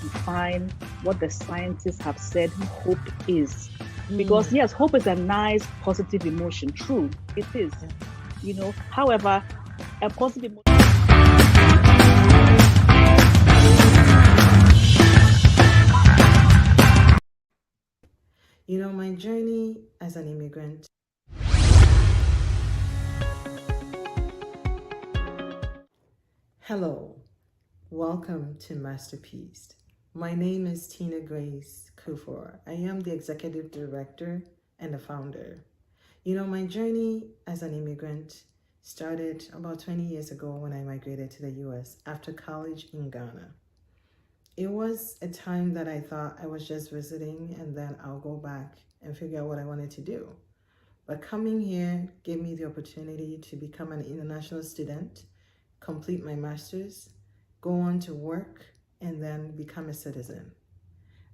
define what the scientists have said hope is. Because yes, hope is a nice, positive emotion. True, it is. However, a positive emotion. My journey as an immigrant. Hello, welcome to Masterpiece. My name is Tina Grace Kufor. I am the executive director and the founder. My journey as an immigrant started about 20 years ago when I migrated to the US after college in Ghana. It was a time that I thought I was just visiting and then I'll go back and figure out what I wanted to do. But coming here gave me the opportunity to become an international student, complete my master's, go on to work, and then become a citizen.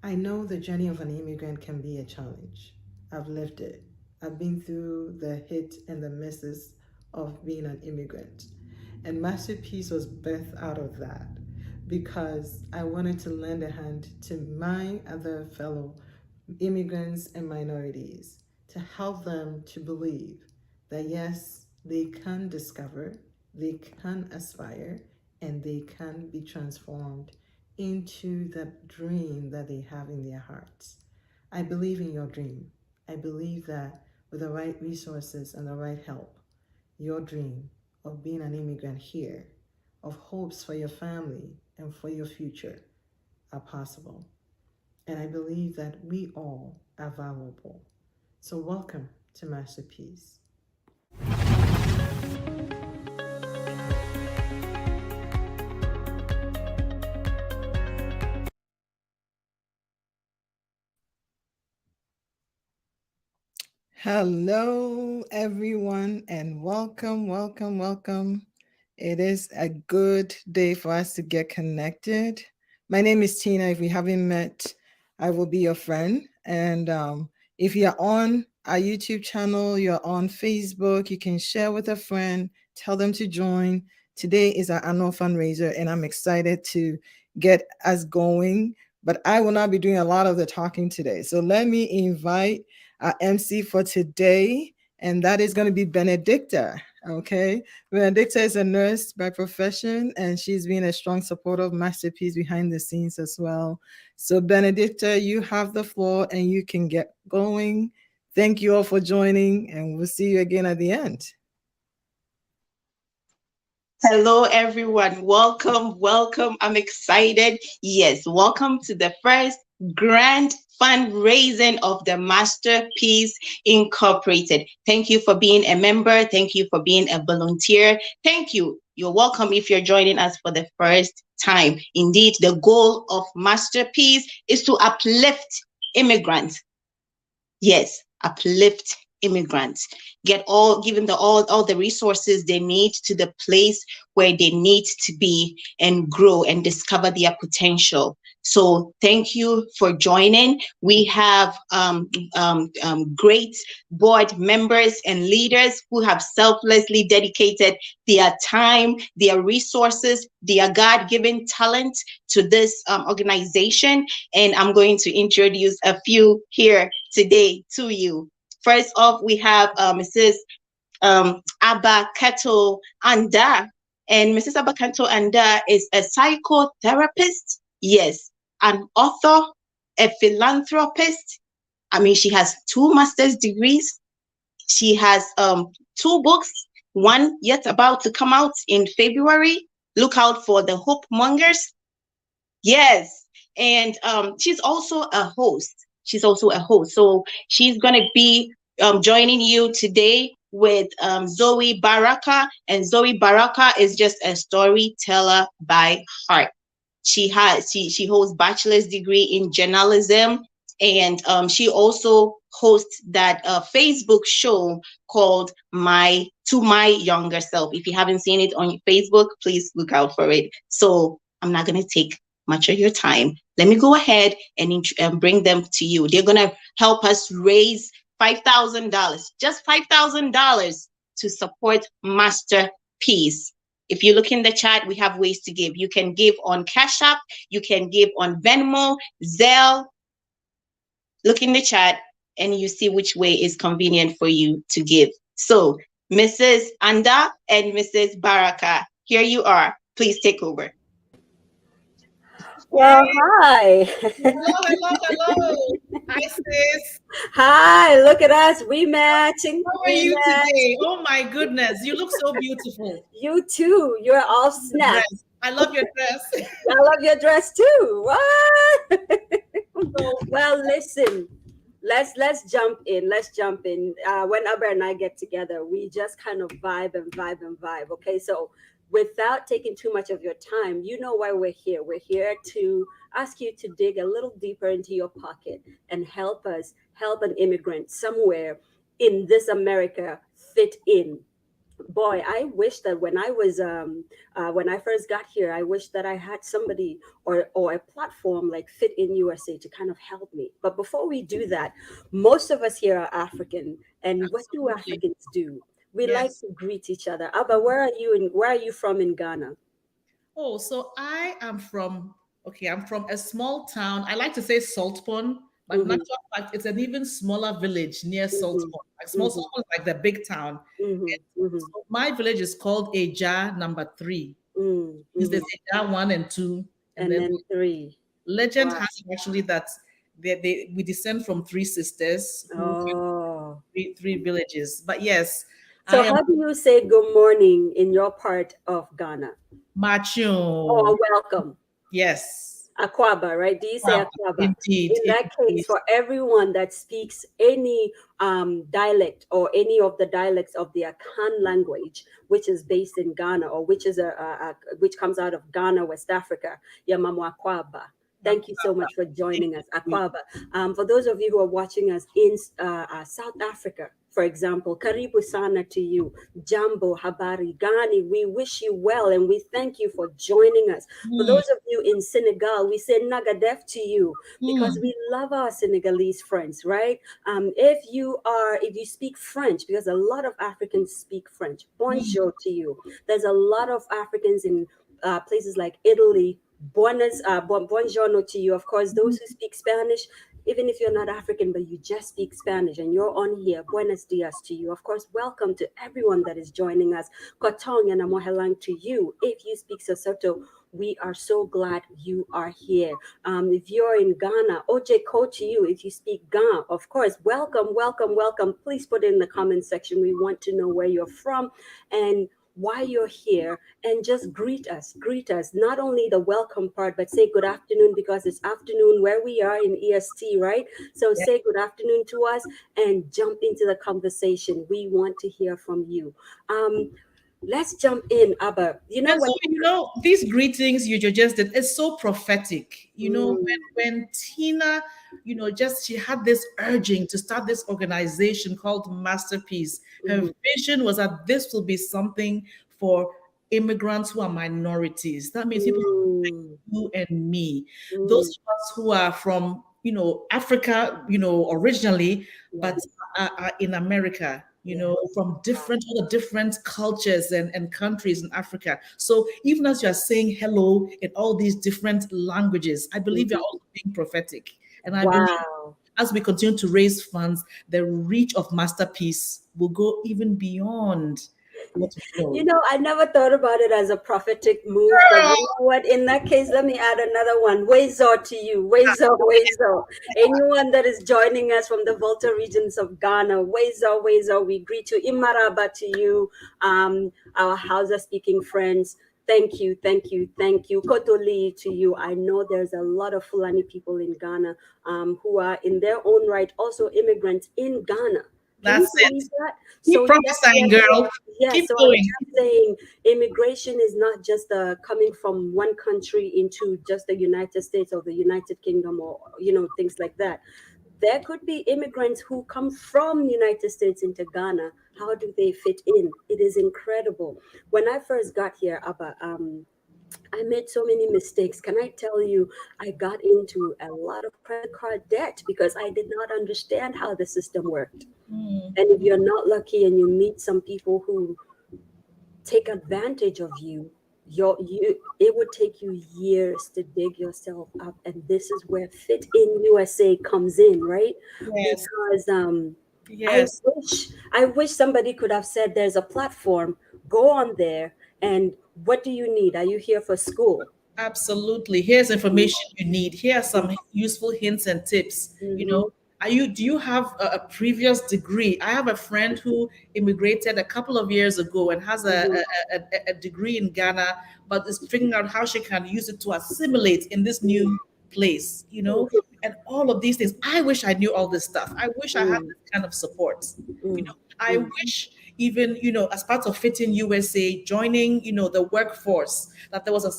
I know the journey of an immigrant can be a challenge. I've lived it. I've been through the hit and the misses of being an immigrant. And Masterpiece was birthed out of that because I wanted to lend a hand to my other fellow immigrants and minorities to help them to believe that yes, they can discover, they can aspire, and they can be transformed into the dream that they have in their hearts. I believe in your dream. I believe that with the right resources and the right help, your dream of being an immigrant here, of hopes for your family and for your future are possible. And I believe that we all are valuable. So welcome to Masterpiece. Hello, everyone, and welcome, welcome, welcome. It is a good day for us to get connected. My name is Tina. If we haven't met, I will be your friend. And if you're on our YouTube channel, you're on Facebook, you can share with a friend, tell them to join. Today is our annual fundraiser, and I'm excited to get us going. But I will not be doing a lot of the talking today. So let me invite our MC for today, and that is going to be Benedicta. Okay, Benedicta is a nurse by profession, and she's been a strong supporter of Masterpiece behind the scenes as well. So Benedicta, you have the floor and you can get going. Thank you all for joining, and we'll see you again at the end. Hello, everyone. Welcome, welcome. I'm excited. Yes, welcome to the first grand fundraising of the Masterpiece Incorporated. Thank you for being a member. Thank you for being a volunteer. Thank you. You're welcome if you're joining us for the first time. Indeed, the goal of Masterpiece is to uplift immigrants. Yes, uplift immigrants, give them all the resources they need to the place where they need to be and grow and discover their potential. So thank you for joining. We have great board members and leaders who have selflessly dedicated their time, their resources, their God-given talent to this organization. And I'm going to introduce a few here today to you. First off, we have Mrs. Abakato Anda. And Mrs. Abakato Anda is a psychotherapist, yes, an author, a philanthropist. I mean, she has 2 master's degrees. She has 2 books, one yet about to come out in February. Look out for the Hope Mongers. Yes. And she's also a host. So she's going to be joining you today with Zoe Baraka. And Zoe Baraka is just a storyteller by heart. She holds bachelor's degree in journalism, and she also hosts that Facebook show called To My Younger Self. If you haven't seen it on Facebook, please look out for it. So I'm not going to take much of your time. Let me go ahead and bring them to you. They're going to help us raise $5,000, just $5,000 to support Masterpiece. If you look in the chat, we have ways to give. You can give on Cash App, you can give on Venmo, Zelle. Look in the chat and you see which way is convenient for you to give. So, Mrs. Anda and Mrs. Baraka, here you are. Please take over. Well, hi. Hello. Hi, sis. Hi, look at us. We matching. How are you today? Oh my goodness, you look so beautiful. You too. You're all snapped. I love your dress. I love your dress too. What? Well, listen. Let's jump in. Let's jump in. When Abra and I get together, we just kind of vibe and vibe and vibe. Okay, so without taking too much of your time, you know why we're here. We're here to ask you to dig a little deeper into your pocket and help us help an immigrant somewhere in this America fit in. Boy, I wish that when I first got here, I wish that I had somebody or a platform like FitInUSA to kind of help me. But before we do that, most of us here are African, and what do Africans do? We like to greet each other. Abba, where are you from in Ghana? Oh, so I am from I'm from a small town. I like to say Saltpond, but in actual fact, it's an even smaller village near Saltpond. Like Saltpond is like the big town. So my village is called Eja number 3. There's Eja 1 and 2, and then 3. Legend has actually that we descend from 3 sisters, three villages. But yes. So how do you say good morning in your part of Ghana? Macho. Oh, welcome. Yes. Akwaba, right? Do you say Akwaba? Indeed. In that case, for everyone that speaks any dialect or any of the dialects of the Akan language, which is based in Ghana or which is which comes out of Ghana, West Africa, Yamamu Akwaba. Thank you so much for joining us, Akwaba. For those of you who are watching us in South Africa, for example, Karibu Sana to you, Jambo, Habari, Gani, we wish you well and we thank you for joining us. For those of you in Senegal, we say Nagadef to you because we love our Senegalese friends, right? If you speak French, because a lot of Africans speak French, bonjour to you. There's a lot of Africans in places like Italy. Buongiorno to you. Of course, those who speak Spanish, even if you're not African, but you just speak Spanish and you're on here, buenos dias to you. Of course, welcome to everyone that is joining us. Kotong and Amohelang to you. If you speak Sesotho, we are so glad you are here. If you're in Ghana, Oje Ko to you. If you speak Ga, of course, welcome, welcome, welcome. Please put it in the comment section. We want to know where you're from and why you're here, and just greet us. Not only the welcome part, but say good afternoon, because it's afternoon where we are in EST, right? So say good afternoon to us and jump into the conversation. We want to hear from you. Let's jump in, Abba. These greetings you just did, it's so prophetic. When Tina, she had this urging to start this organization called Masterpiece. Her vision was that this will be something for immigrants who are minorities. That means people like you and me, those of us who are from, Africa, originally, but are in America. From all the different cultures and countries in Africa. So even as you are saying hello in all these different languages, I believe you're also being prophetic. And I believe as we continue to raise funds, the reach of Masterpiece will go even beyond what we know. I never thought about it as a prophetic move, but you know what? In that case, let me add another one. Wezo to you. Wezo. Anyone that is joining us from the Volta regions of Ghana, Wezo. We greet you. Imaraba to you, our Hausa speaking friends. Thank you. Kotoli to you. I know there's a lot of Fulani people in Ghana who are in their own right also immigrants in Ghana. That's it. That? Keep prophesying, girl. Keep going. I'm just saying immigration is not just coming from one country into just the United States or the United Kingdom or, things like that. There could be immigrants who come from the United States into Ghana. How do they fit in? It is incredible. When I first got here, Abba, I made so many mistakes. Can I tell you, I got into a lot of credit card debt because I did not understand how the system worked. And if you're not lucky and you meet some people who take advantage of you, it would take you years to dig yourself up. And this is where Fit in USA comes in, right? Yes, Because I yes, wish somebody could have said there's a platform, go on there, and what do you need? Are you here for school? absolutely. Here's information you need. Here are some useful hints and tips. Mm-hmm. Do you have a previous degree? I have a friend who immigrated a couple of years ago and has Mm-hmm. a degree in Ghana, but is figuring out how she can use it to assimilate in this new place, and all of these things. I wish I knew all this stuff. I wish I had Mm-hmm. this kind of support. Mm-hmm. I wish even, as part of Fit in USA, joining, the workforce, that there was a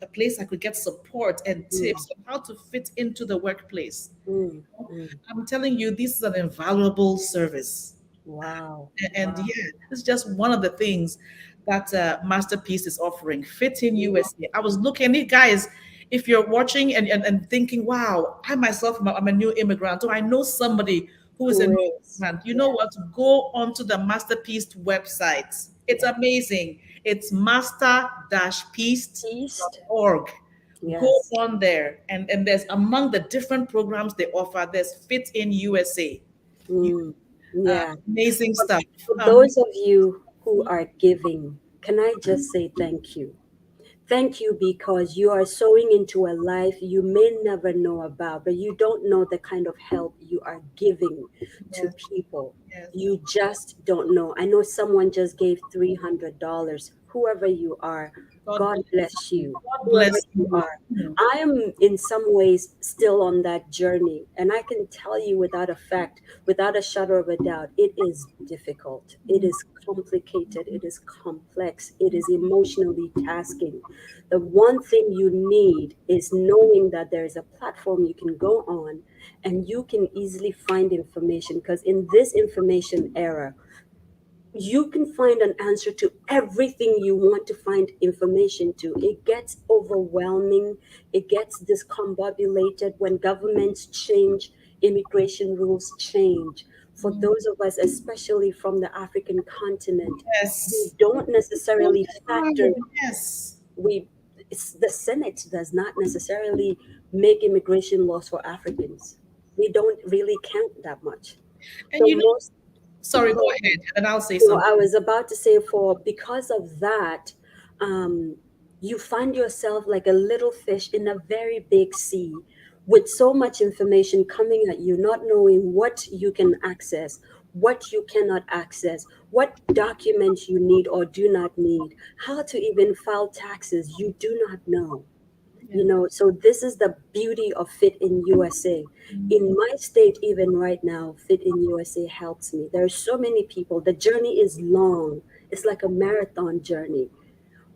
place I could get support and tips on how to fit into the workplace. Mm-hmm. I'm telling you, this is an invaluable service. Wow. And Wow. yeah, it's just one of the things that Masterpiece is offering. Fit in USA. I was looking, guys, if you're watching and thinking, wow, I myself, I'm a new immigrant, or I know somebody who is a Who new is? immigrant, you know Yeah. what? Go onto the Masterpiece website. It's Yeah. amazing. It's East. master-piece.org. Go Yes. on there, and there's among the different programs they offer, there's Fit in USA. You, Mm. Yeah. amazing For, stuff. for those of you who are giving, can I just say thank you? Thank you, because you are sowing into a life you may never know about, but you don't know the kind of help you are giving to Yes, people. yes. You just don't know. I know someone just gave $300. Whoever you are, God God bless. bless you. God Whoever bless you you. are. I am in some ways still on that journey, and I can tell you without a fact, without a shadow of a doubt, it is difficult. It is complicated. It is complex. It is emotionally tasking. The one thing you need is knowing that there is a platform you can go on and you can easily find information, because in this information era, you can find an answer to everything you want to find information to. It gets overwhelming, it gets discombobulated when governments change, immigration rules change. For those of us, especially from the African continent, we Yes. don't necessarily factor, Yes. we the Senate does not necessarily make immigration laws for Africans. We don't really count that much. And So most, sorry, go go ahead, and then I'll say no, something. I was about to say, for because of that, um, you find yourself like a little fish in a very big sea, with so much information coming at you, not knowing what you can access, what you cannot access, what documents you need or do not need, how to even file taxes, you do not know. Yeah. So this is the beauty of Fit in USA. In my state, even right now, Fit in USA helps me. There are so many people. The journey is long. It's like a marathon journey.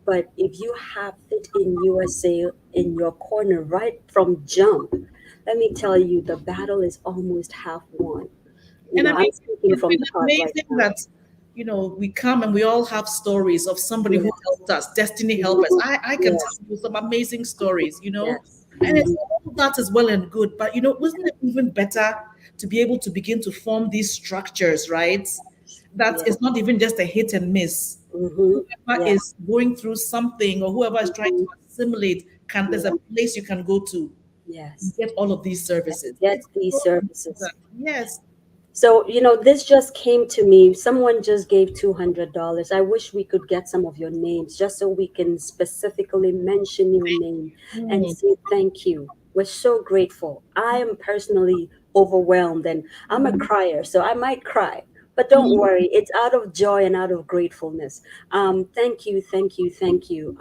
But if you have Fit in USA in your corner right from jump, let me tell you, the battle is almost half won. And I I'm mean, speaking it's from been the heart right amazing now. that, we come and we all have stories of somebody who Yes. helped us, destiny helpers. Mhm. I can tell Yes. you some amazing stories. Yes. And it's Mhm. all that is well and good, but wasn't it even better to be able to begin to form these structures, right? That Yes. it's not even just a hit and miss. Hmm. Whoever Yes. is going through something or whoever is trying to Mhm. assimilate, there's a Yes. place you can go to Yes. get all of these services. Get It's these so services. important. Yes. So, this just came to me. Someone just gave $200. I wish we could get some of your names just so we can specifically mention your name and Mm. say thank you. We're so grateful. I am personally overwhelmed, and I'm a crier, so I might cry. But don't worry, it's out of joy and out of gratefulness. Thank you, thank you, thank you.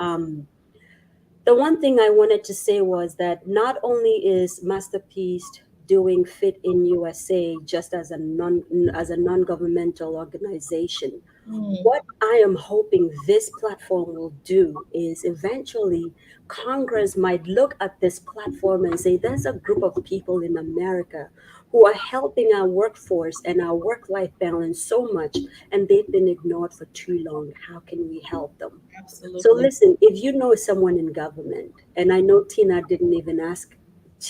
The one thing I wanted to say was that not only is Masterpiece doing Fit in USA just as a non-governmental organization, Mm. what I am hoping this platform will do is eventually Congress might look at this platform and say, there's a group of people in America who are helping our workforce and our work-life balance so much, and they've been ignored for too long. How can we help them? So Absolutely. listen, if you know someone in government, and I know Tina didn't even ask,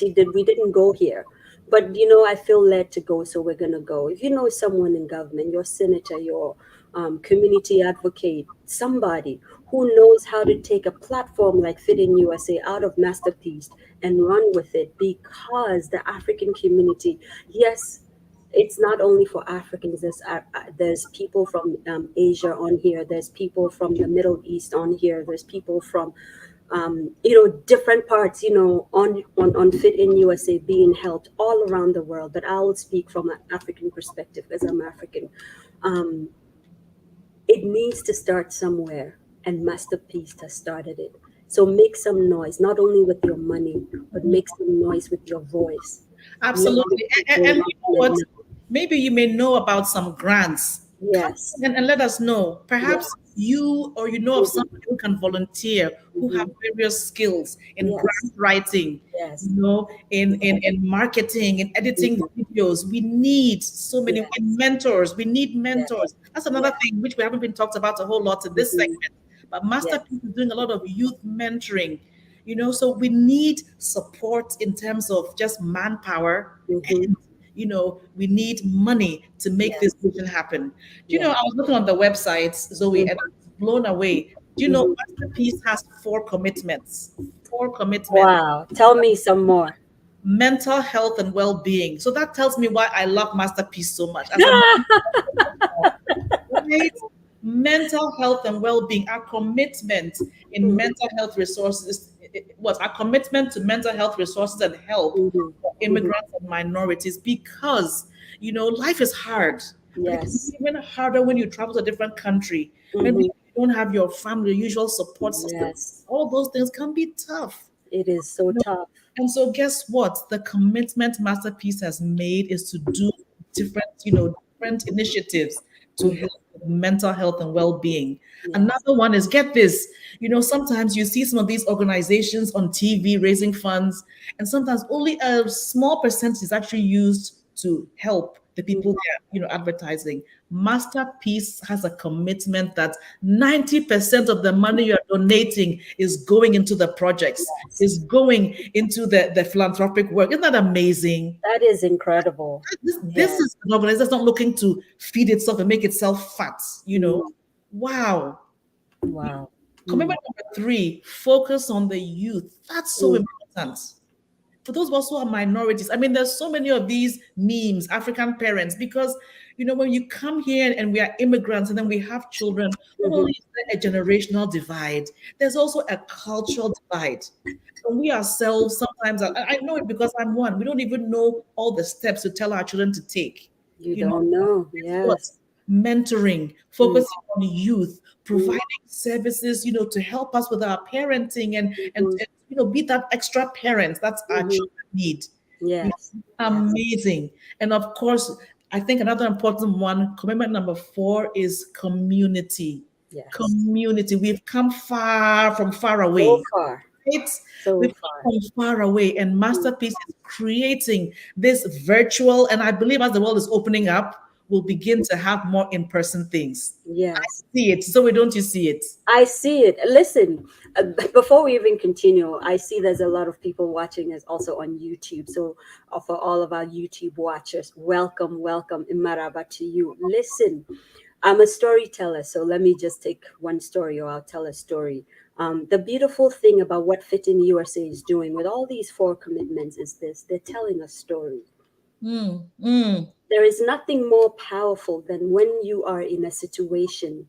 we didn't go here, but I feel led to go, so we're gonna go. If you know someone in government, your senator, your community advocate, somebody who knows how to take a platform like FitInUSA out of Masterpiece and run with it, because the African community, yes, it's not only for Africans. There's people from Asia on here. There's people from the Middle East on here. There's people from different parts, on FitInUSA being helped all around the world. But I'll speak from an African perspective because I'm African. Um, it needs to start somewhere, and Masterpiece has started it. So make some noise, not only with your money, but make some noise with your voice. Absolutely. And you know what? Maybe you may know about some grants. Come Yes. and let us know. Perhaps Yes. you or you know of somebody who can volunteer, who have various skills in Yes. grant writing, Yes. in marketing, in editing videos. We need so many Yes. mentors. We need mentors. That's another Yes. thing which we haven't been talked about a whole lot in this segment. But Yes. Masterpiece is doing a lot of youth mentoring. So we need support in terms of just manpower, and we need money to make this vision happen. Yes. I was looking on the website, Zoe, and I was blown away. Mhm. Masterpiece has 4 commitments. 4 commitments. Wow. Tell me some more. Mental health and well-being. So that tells me why I love Masterpiece so much. As a right? Mental health and well-being, our commitment in mental health resources, was our commitment to mental health resources and help for immigrants and minorities, because life is hard. But it can Yes. be even harder when you travel to a different country. Maybe you don't have your family, usual support system. Yes. All those things can be tough. It is so tough. And so guess what? The commitment Masterpiece has made is to do different initiatives to help with mental health and well-being. Yes. Another one is, get this, sometimes you see some of these organizations on TV raising funds, and sometimes only a small percentage is actually used to help the people they're advertising. Masterpiece has a commitment that 90% of the money you're donating is going into the projects, is going into the philanthropic work. Isn't that amazing? That is incredible. This is an organization that's not looking to feed itself and make itself fat. Wow. Wow. Commitment number 3, focus on the youth. That's so important. For those of us who are minorities, I mean, there's so many of these memes, African parents, because, when you come here and we are immigrants and then we have children, not only is there a generational divide, there's also a cultural divide. And we ourselves sometimes, I know it because I'm one, we don't even know all the steps to tell our children to take. You don't know. Yes. Mentoring, focusing on youth, providing services, to help us with our parenting and be that extra parent that's our children need. Yes. Amazing. And of course, I think another important one, commitment number 4, is community. Yes. Community. We've come from far away. So far. Right? So We've far. come from far away, and Masterpiece is creating this virtual, and I believe as the world is opening up, we'll begin to have more in-person things. Yes. I see it. So don't you see it? I see it. Listen, before we even continue, I see there's a lot of people watching us also on YouTube. So for all of our YouTube watchers, welcome, Imaraba to you. Listen, I'm a storyteller, so let me just take one story, or I'll tell a story. The beautiful thing about what FitInUSA is doing with all these 4 commitments is this: they're telling a story. There is nothing more powerful than when you are in a situation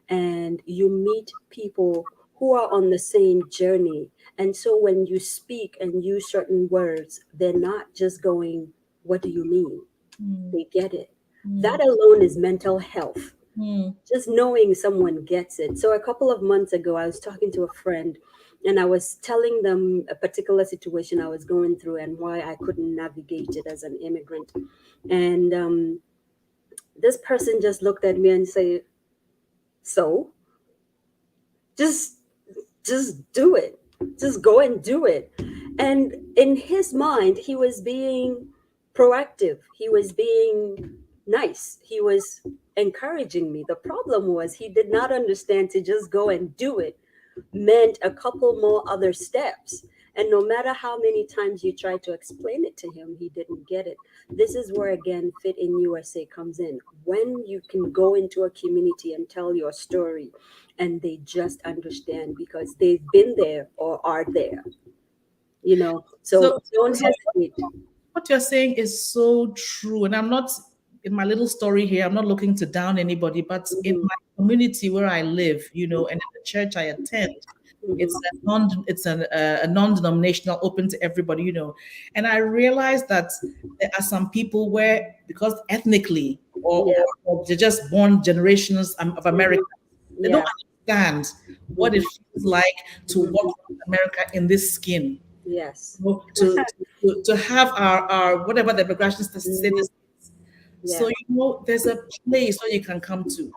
and you meet people who are on the same journey. And so when you speak and use certain words, they're not just going, "What do you mean?" They get it. That alone is mental health. Just knowing someone gets it. So a couple of months ago, I was talking to a friend and I was telling them a particular situation I was going through and why I couldn't navigate it as an immigrant. And this person just looked at me and said, "So just do it. Just go and do it." And in his mind, he was being proactive. He was being nice. He was encouraging me. The problem was he did not understand to just go and do it meant a couple more other steps. And no matter how many times you try to explain it to him, he didn't get it. This is where, again, Fit in USA comes in. When you can go into a community and tell your story, and they just understand because they've been there or are there, So, So don't so hesitate. what you're saying is so true. And I'm not, in my little story here, I'm not looking to down anybody, but in Hmm. my community where I live, and in the church I attend, it's Hmm. a non-denominational, open to everybody, And I realized that there are some people where, because ethnically Yeah. or they're just born generations of Hmm. America, they don't Yeah. understand what it Hmm. feels like to Hmm. walk around America in this skin, Yes. to have our whatever the immigration Hmm. status is. So Yeah. there's a place where you can come to,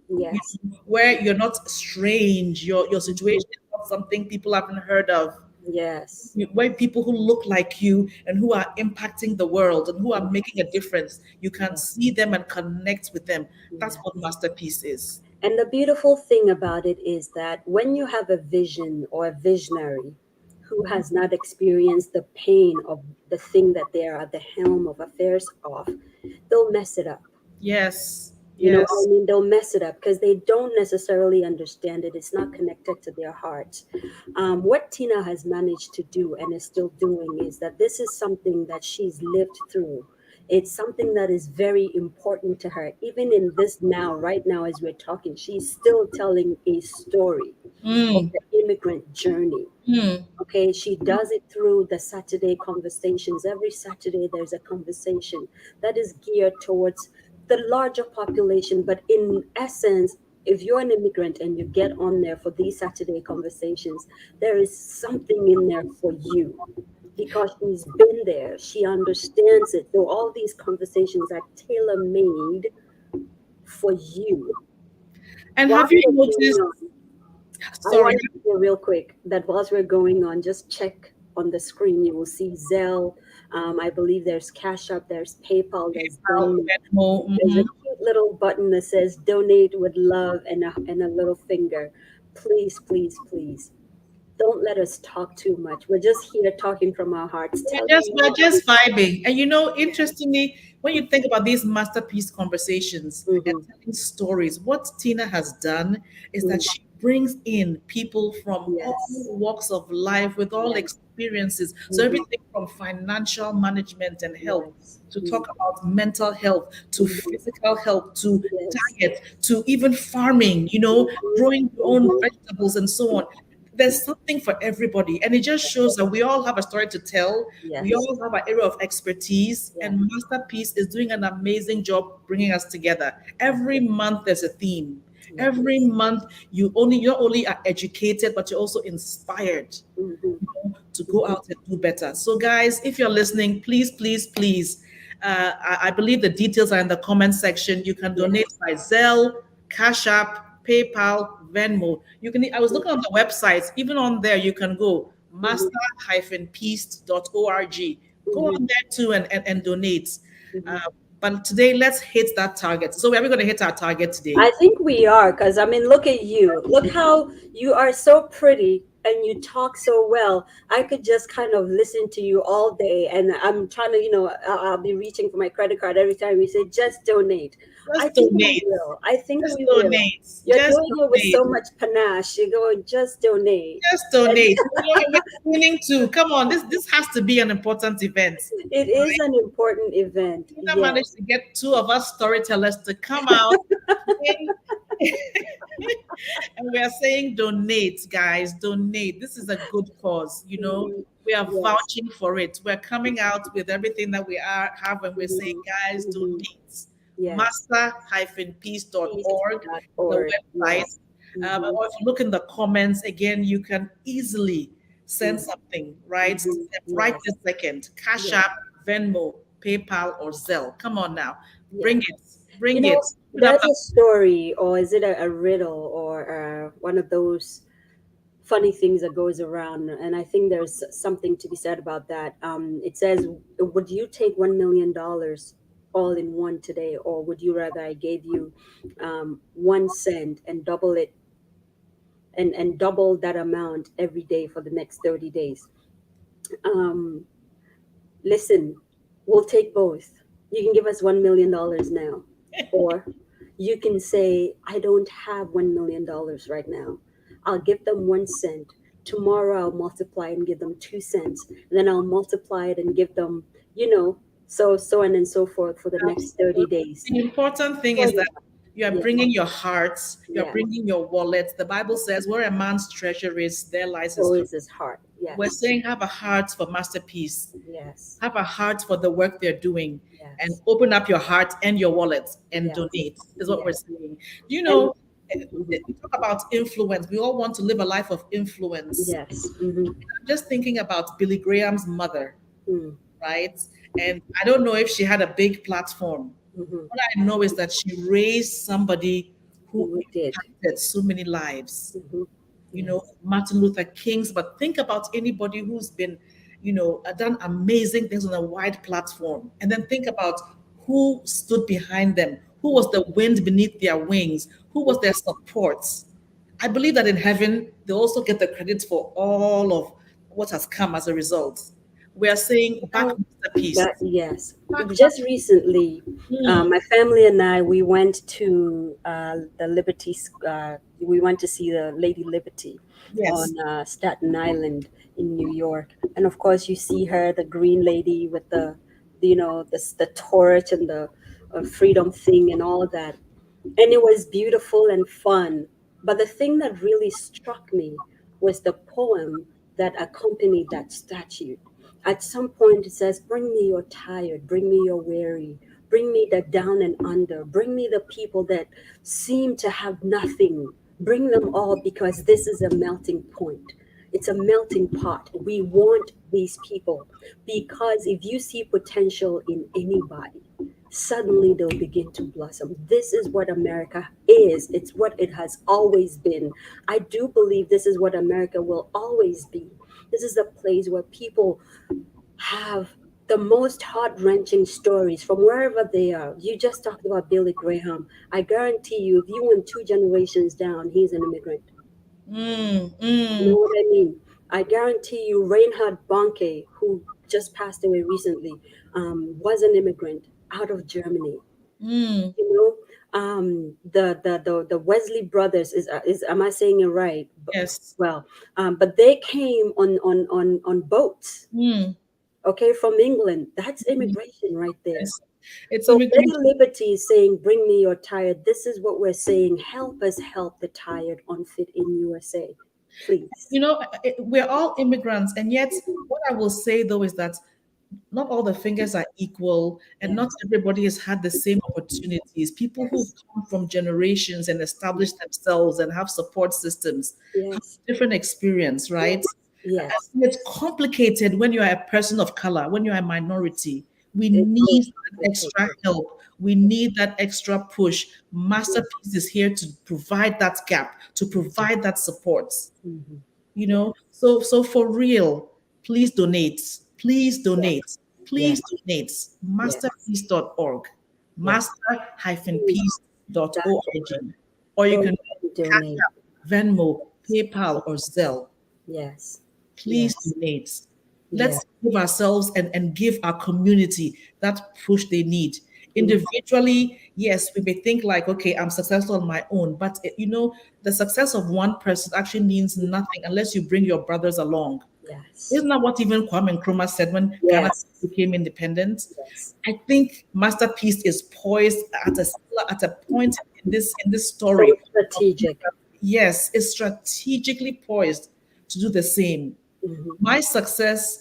Yes. where you're not strange. Your Hmm. situation is not something people haven't heard of. Yes. Where people who look like you and who are impacting the world and who are making a Yes. difference, you can Yeah. see them and connect with them. That's what Yes. masterpiece is. And the beautiful thing about it is that when you have a vision or a visionary who has not experienced the pain of the thing that they are at the helm of affairs of, they'll mess it up. Yes, I yes. mean, they'll mess it up because they don't necessarily understand it. It's not connected to their hearts. What Tina has managed to do and is still doing is that this is something that she's lived through. It's something that is very important to her. Even in this now, right now, as we're talking, she's still telling a story of Mm, the immigrant journey. mm. Okay, she does it through the Saturday conversations. Every Saturday, there's a conversation that is geared towards the larger population. But in essence, if you're an immigrant and you get on there for these Saturday conversations, there is something in there for you because she's been there. She understands it. So all these conversations are tailor made for you. And While have you we're going noticed? on, I Sorry. want to say real quick that whilst we're going on, just check on the screen. You will see Zelle. I believe there's Cash App, there's PayPal, there's Out Venmo. Venmo, There's a cute little button that says donate with love and a little finger. Please, please, please don't let us talk too much. We're just here talking from our hearts, telling we're you just everything. vibing. And Yeah. interestingly, when you think about these masterpiece conversations and Mm-hmm. telling stories, what Tina has done is that Mm. she brings in people from all Yes. walks of life with all Yes. experiences. So Mm-hmm. everything from financial management and health Yes. to talk Mm-hmm. about mental health to Mm-hmm. physical health to Yes. diet to even farming, Mm-hmm. growing your own Mm-hmm. vegetables and so on. There's something for everybody. And it just shows that we all have a story to tell. We Yes. all have an area of expertise. Yes. And Masterpiece is doing an amazing job bringing us together. Every month there's a theme. Every Yes. month you not only are educated, but you're also inspired Mm-hmm. to go out and do better. So, guys, if you're listening, please, please, please, I believe the details are in the comment section. You can donate Yes. by Zelle, Cash App, PayPal, Venmo. You can. I was looking on the websites. Even on there, you can go Mm-hmm. master-peace.org. Go Mm-hmm. on there too and donate. Mm-hmm. Uh, but today, let's hit that target. So, are we going to hit our target today? I think we are, because I mean, look at you. Look how you are so pretty and you talk so well. I could just kind of listen to you all day, and I'm trying to, I'll be reaching for my credit card every time you say just donate. I Just think we donate. will. I think Just we will. donate. You're Just doing it with donate. so much panache. You're going just donate. Just And donate. We're winning too. Come on, this has to be an important event. it is an important event. I managed Yes. to get two of us storytellers to come out today, and we are saying donate, guys, donate. This is a good cause. Mhm. We are Yes. vouching for it. We're coming out with everything that we have, and we're saying, Hmm. guys, Hmm. donate. Yes. Master-peace.org is the Peace.org. website. Yes. Hmm. Or if you look in the comments again, you can easily send Hmm. something right right Yes. this second. Cash Yes. App, Venmo, PayPal, or Zelle. Come on now, Yes. bring it, bring it. You know, there's a story, or is it a riddle, or one of those funny things that goes around? And I think there's something to be said about that. It says, would you take $1 million all in one today, or would you rather I gave you 1 cent and double it and double that amount every day for the next 30 days? um, listen, we'll take both. You can give us $1 million now, or you can say, I don't have $1 million right now. I'll give them 1 cent. Tomorrow I'll multiply and give them 2 cents. And then I'll multiply it and give them, so on and so forth for the next 30 days. The important thing is that you are Yeah. bringing your hearts, you're Yeah. bringing your wallet. The Bible says, where a man's treasure is, there lies his So heart. is his heart. Yes. We're saying, have a heart for Masterpiece. Yes. Have a heart for the work they're doing, Yes. and open up your heart and your wallet and Yes. donate, is what we're Yes. saying. You And know, we talk about influence. We all want to live a life of influence. yes. Mm-hmm. I'm just thinking about Billy Graham's mother, Mm. right? And I don't know if she had a big platform. Mm-hmm. What I know is that she raised somebody who We did. impacted so many lives. Mm-hmm. You know, Martin Luther King's, but think about anybody who's been, done amazing things on a wide platform. And then think about who stood behind them, who was the wind beneath their wings, who was their support. I believe that in heaven, they also get the credit for all of what has come as a result. We are saying back Masterpiece. That, yes. Back, Just recently, Hmm. my family and I, we went to the Liberty. We went to see the Lady Liberty Yes. on Staten Island in New York, and of course, you see her, the green lady with the torch and the freedom thing and all that, and it was beautiful and fun. But the thing that really struck me was the poem that accompanied that statue. At some point, it says, bring me your tired, bring me your weary, bring me the down and under, bring me the people that seem to have nothing. Bring them all, because this is a melting point. It's a melting pot. We want these people, because if you see potential in anybody, suddenly they'll begin to blossom. This is what America is. It's what it has always been. I do believe this is what America will always be. This is the place where people have the most heart-wrenching stories from wherever they are. You just talked about Billy Graham. I guarantee you, if you went 2 generations down, he's an immigrant. You know what I mean? I guarantee you, Reinhard Bonnke, who just passed away recently, was an immigrant out of Germany. Mm. You know, the Wesley brothers is am I saying it right? Yes. Well, but they came on boats. Mm. Okay, from England. That's immigration right there. Yes. It's So immigration. Lady Liberty is saying, bring me your tired. This is what we're saying. Help us help the tired on FitInUSA. Please. You know, we're all immigrants, and yet what I will say though is that not all the fingers are equal, and not everybody has had the same opportunities. People who've come from generations and established themselves and have support systems have Yes. different experience, right? Yes. It's complicated when you are a person of color, when you're a minority. We It's need so that extra help. We need that extra push. Masterpiece is here to provide that gap, to provide that support. Mhm. You know, so for real, please donate. Please donate. Please donate. Masterpiece.org. Yes. Master-peace.org. Or you Go can and donate. Venmo, PayPal, or Zelle. Yes. Please Yes. donate. Yeah. Let's give ourselves and give our community that push they need. Individually, yes, we may think like, okay, I'm successful on my own, but the success of one person actually means nothing unless you bring your brothers along. Yes. Isn't that what even Kwame Nkrumah said when Ghana Yes. became independent? Yes. I think Masterpiece is poised at a point in this So story. strategic. Yes, it's strategically poised to do the same. Mhm. My success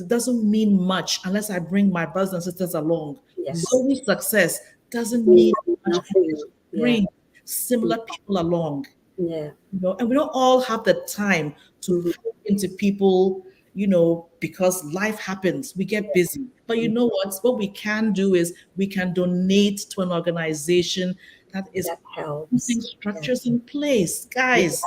doesn't mean much unless I bring my brothers and sisters along. Yes. Zoe's success doesn't mean much unless Nothing. you Yeah. bring similar people along. Yeah. And we don't all have the time to Mhm. pour into people, because life happens. We get busy. But you know what? What we can do is we can donate to an organization that is That helps. putting structures in place. Guys.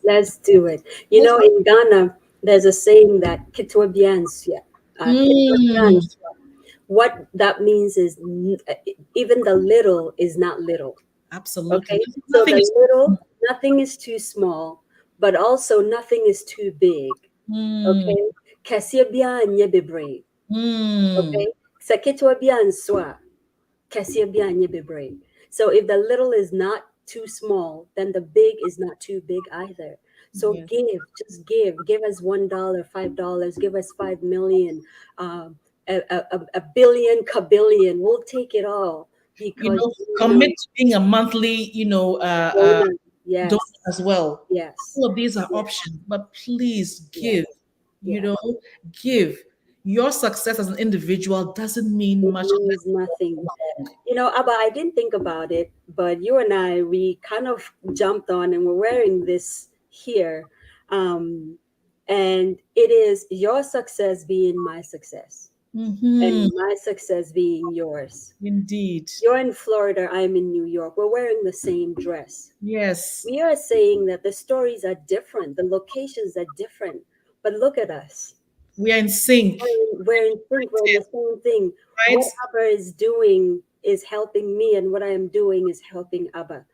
Let's do it. You know, in Ghana, there's a saying that "Kitwa biansya." Mm, What that means is even the little is not little. absolutely. Okay, so Nothing the is little, nothing is too small, but also nothing is too big. Mm, Okay? Kɛseɛ biara nyɛ bebree. mm, Okay? Sɛ ketewa bi anso a, kɛseɛ biara nyɛ bebree. So if the little is not too small, then the big is not too big either. So yes. give, just give. Give us $1, $5, give us 5 million, a billion, kabillion. We'll take it all You because know, you commit know, to being a monthly, donor. donor Yes, as well. yes, All of these are yes, options, but please yes, give, you yes. know, give. Your success as an individual doesn't mean It much unless means you nothing. belong. Abba, I didn't think about it, but you and I, we kind of jumped on and we're wearing this here. Um, and it is your success being my success Hmm. and my success being yours. Indeed. You're in Florida, I'm in New York. We're wearing the same dress. Yes. We are saying that the stories are different, the locations are different, but look at us. We are in sync. We're in sync, we're in the same thing. Right? What Abba is doing is helping me, and what I am doing is helping Abba.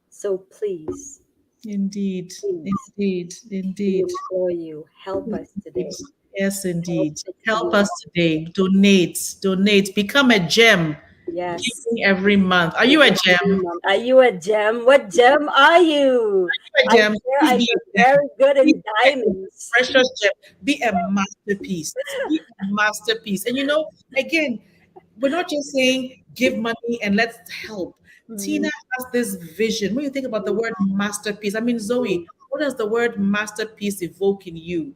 So please, Indeed. please, Indeed. we Indeed. implore you, help us today. Yes, Help indeed. Help us FitInUSA. today. Donate. Donate. Become a gem. Yes. Giving every month. Are you a Every gem? month. Are you a gem? What gem are you? A I gem. swear Please I be got a gem. very good Be in a diamonds. precious gem. Be a masterpiece. Be a masterpiece. And again, we're not just saying give money and let's help. Tina Mhm. has this vision. When you think about the word masterpiece, I mean, Zoe, what does the word masterpiece evoke in you?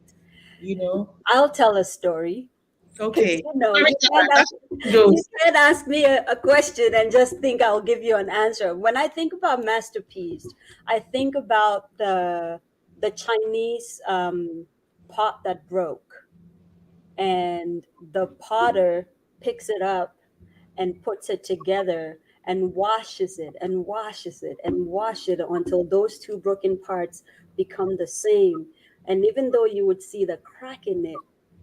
You know? I'll tell a story. Because Okay. you Goes. can't ask me a question and just think I'll give you an answer. When I think about masterpiece, I think about the Chinese pot that broke, and the potter picks it up and puts it together and washes it and washes it and wash it until those two broken parts become the same. And even though you would see the crack in it,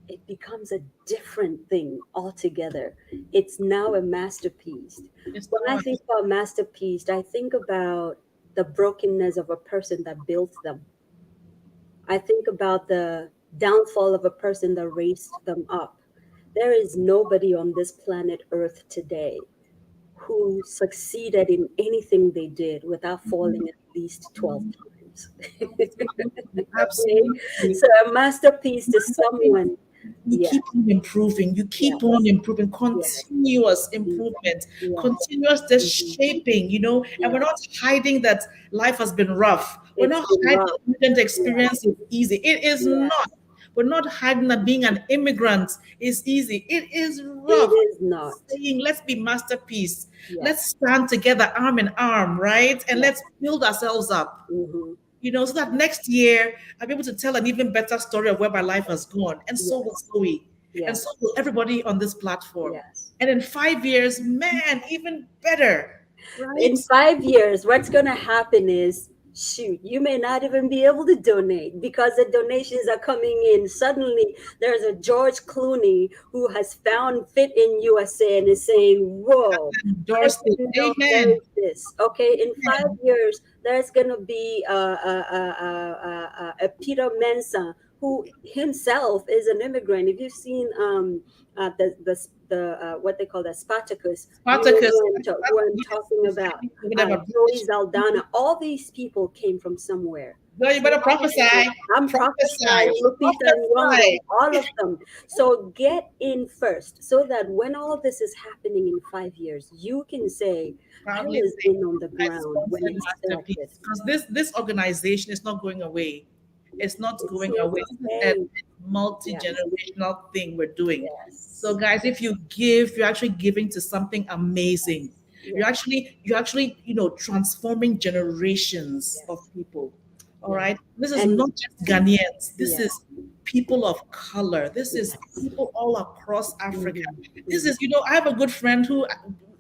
it becomes a different thing altogether. It's now a masterpiece. It's When I not. think about masterpiece, I think about the brokenness of a person that built them. I think about the downfall of a person that raised them up. There is nobody on this planet Earth today who succeeded in anything they did without falling at least 12 times. Absolutely. Okay? Absolutely. So a masterpiece to someone. You Yeah, keep on improving. You keep on yes, improving. yes, Continuous mm, improvement. yes, Continuous this mhm, shaping. And we're yes. not hiding that life has been rough. We're It's not been hiding rough. that immigrant Yes, experience is easy. It is not. yes. We're not hiding that being an immigrant is easy. It is It rough. is not. Saying let's be masterpiece. Let's Yes, stand together arm in arm, right? And yes. let's build ourselves up. Hmm. So that next year I'll be able to tell an even better story of where my life has gone. And so will Yes, Zoe. And yes, so will everybody on this platform. yes. And in 5 years, man, even better. Right? In 5 years, what's going to happen is, shoot, you may not even be able to donate because the donations are coming in. Suddenly, there's a George Clooney who has found Fit in USA and is saying, whoa, I Endorse it. didn't know there Amen. is this. Okay, in 5 years, there's going to be a Peter Mensah who himself is an immigrant. If you've seen the what they call the Spartacus, you know Spartacus. who I'm Yes, talking the about. fighting whatever Zoe British. Saldana. All these people came from somewhere. Well, you So better prophesy. I'm prophesying Prophesy. Lupita Nyong'o, Prophesy. all of them. So get in first, so that when all this is happening in 5 years, you can say, I Proudly was say in on the I ground when sponsored it started. Masterpiece because this organization is not going away. It's not It's going here away. to This is a stay. Yes, multi-generational thing we're doing. So yes, guys, if you give, you're actually giving to something amazing. You're yes, actually transforming generations of yes, people. All yes. right. This is And not just Ghanaians. This yeah, is people of color. This is yes. people all across Africa. Mhm, This mhm. is, I have a good friend who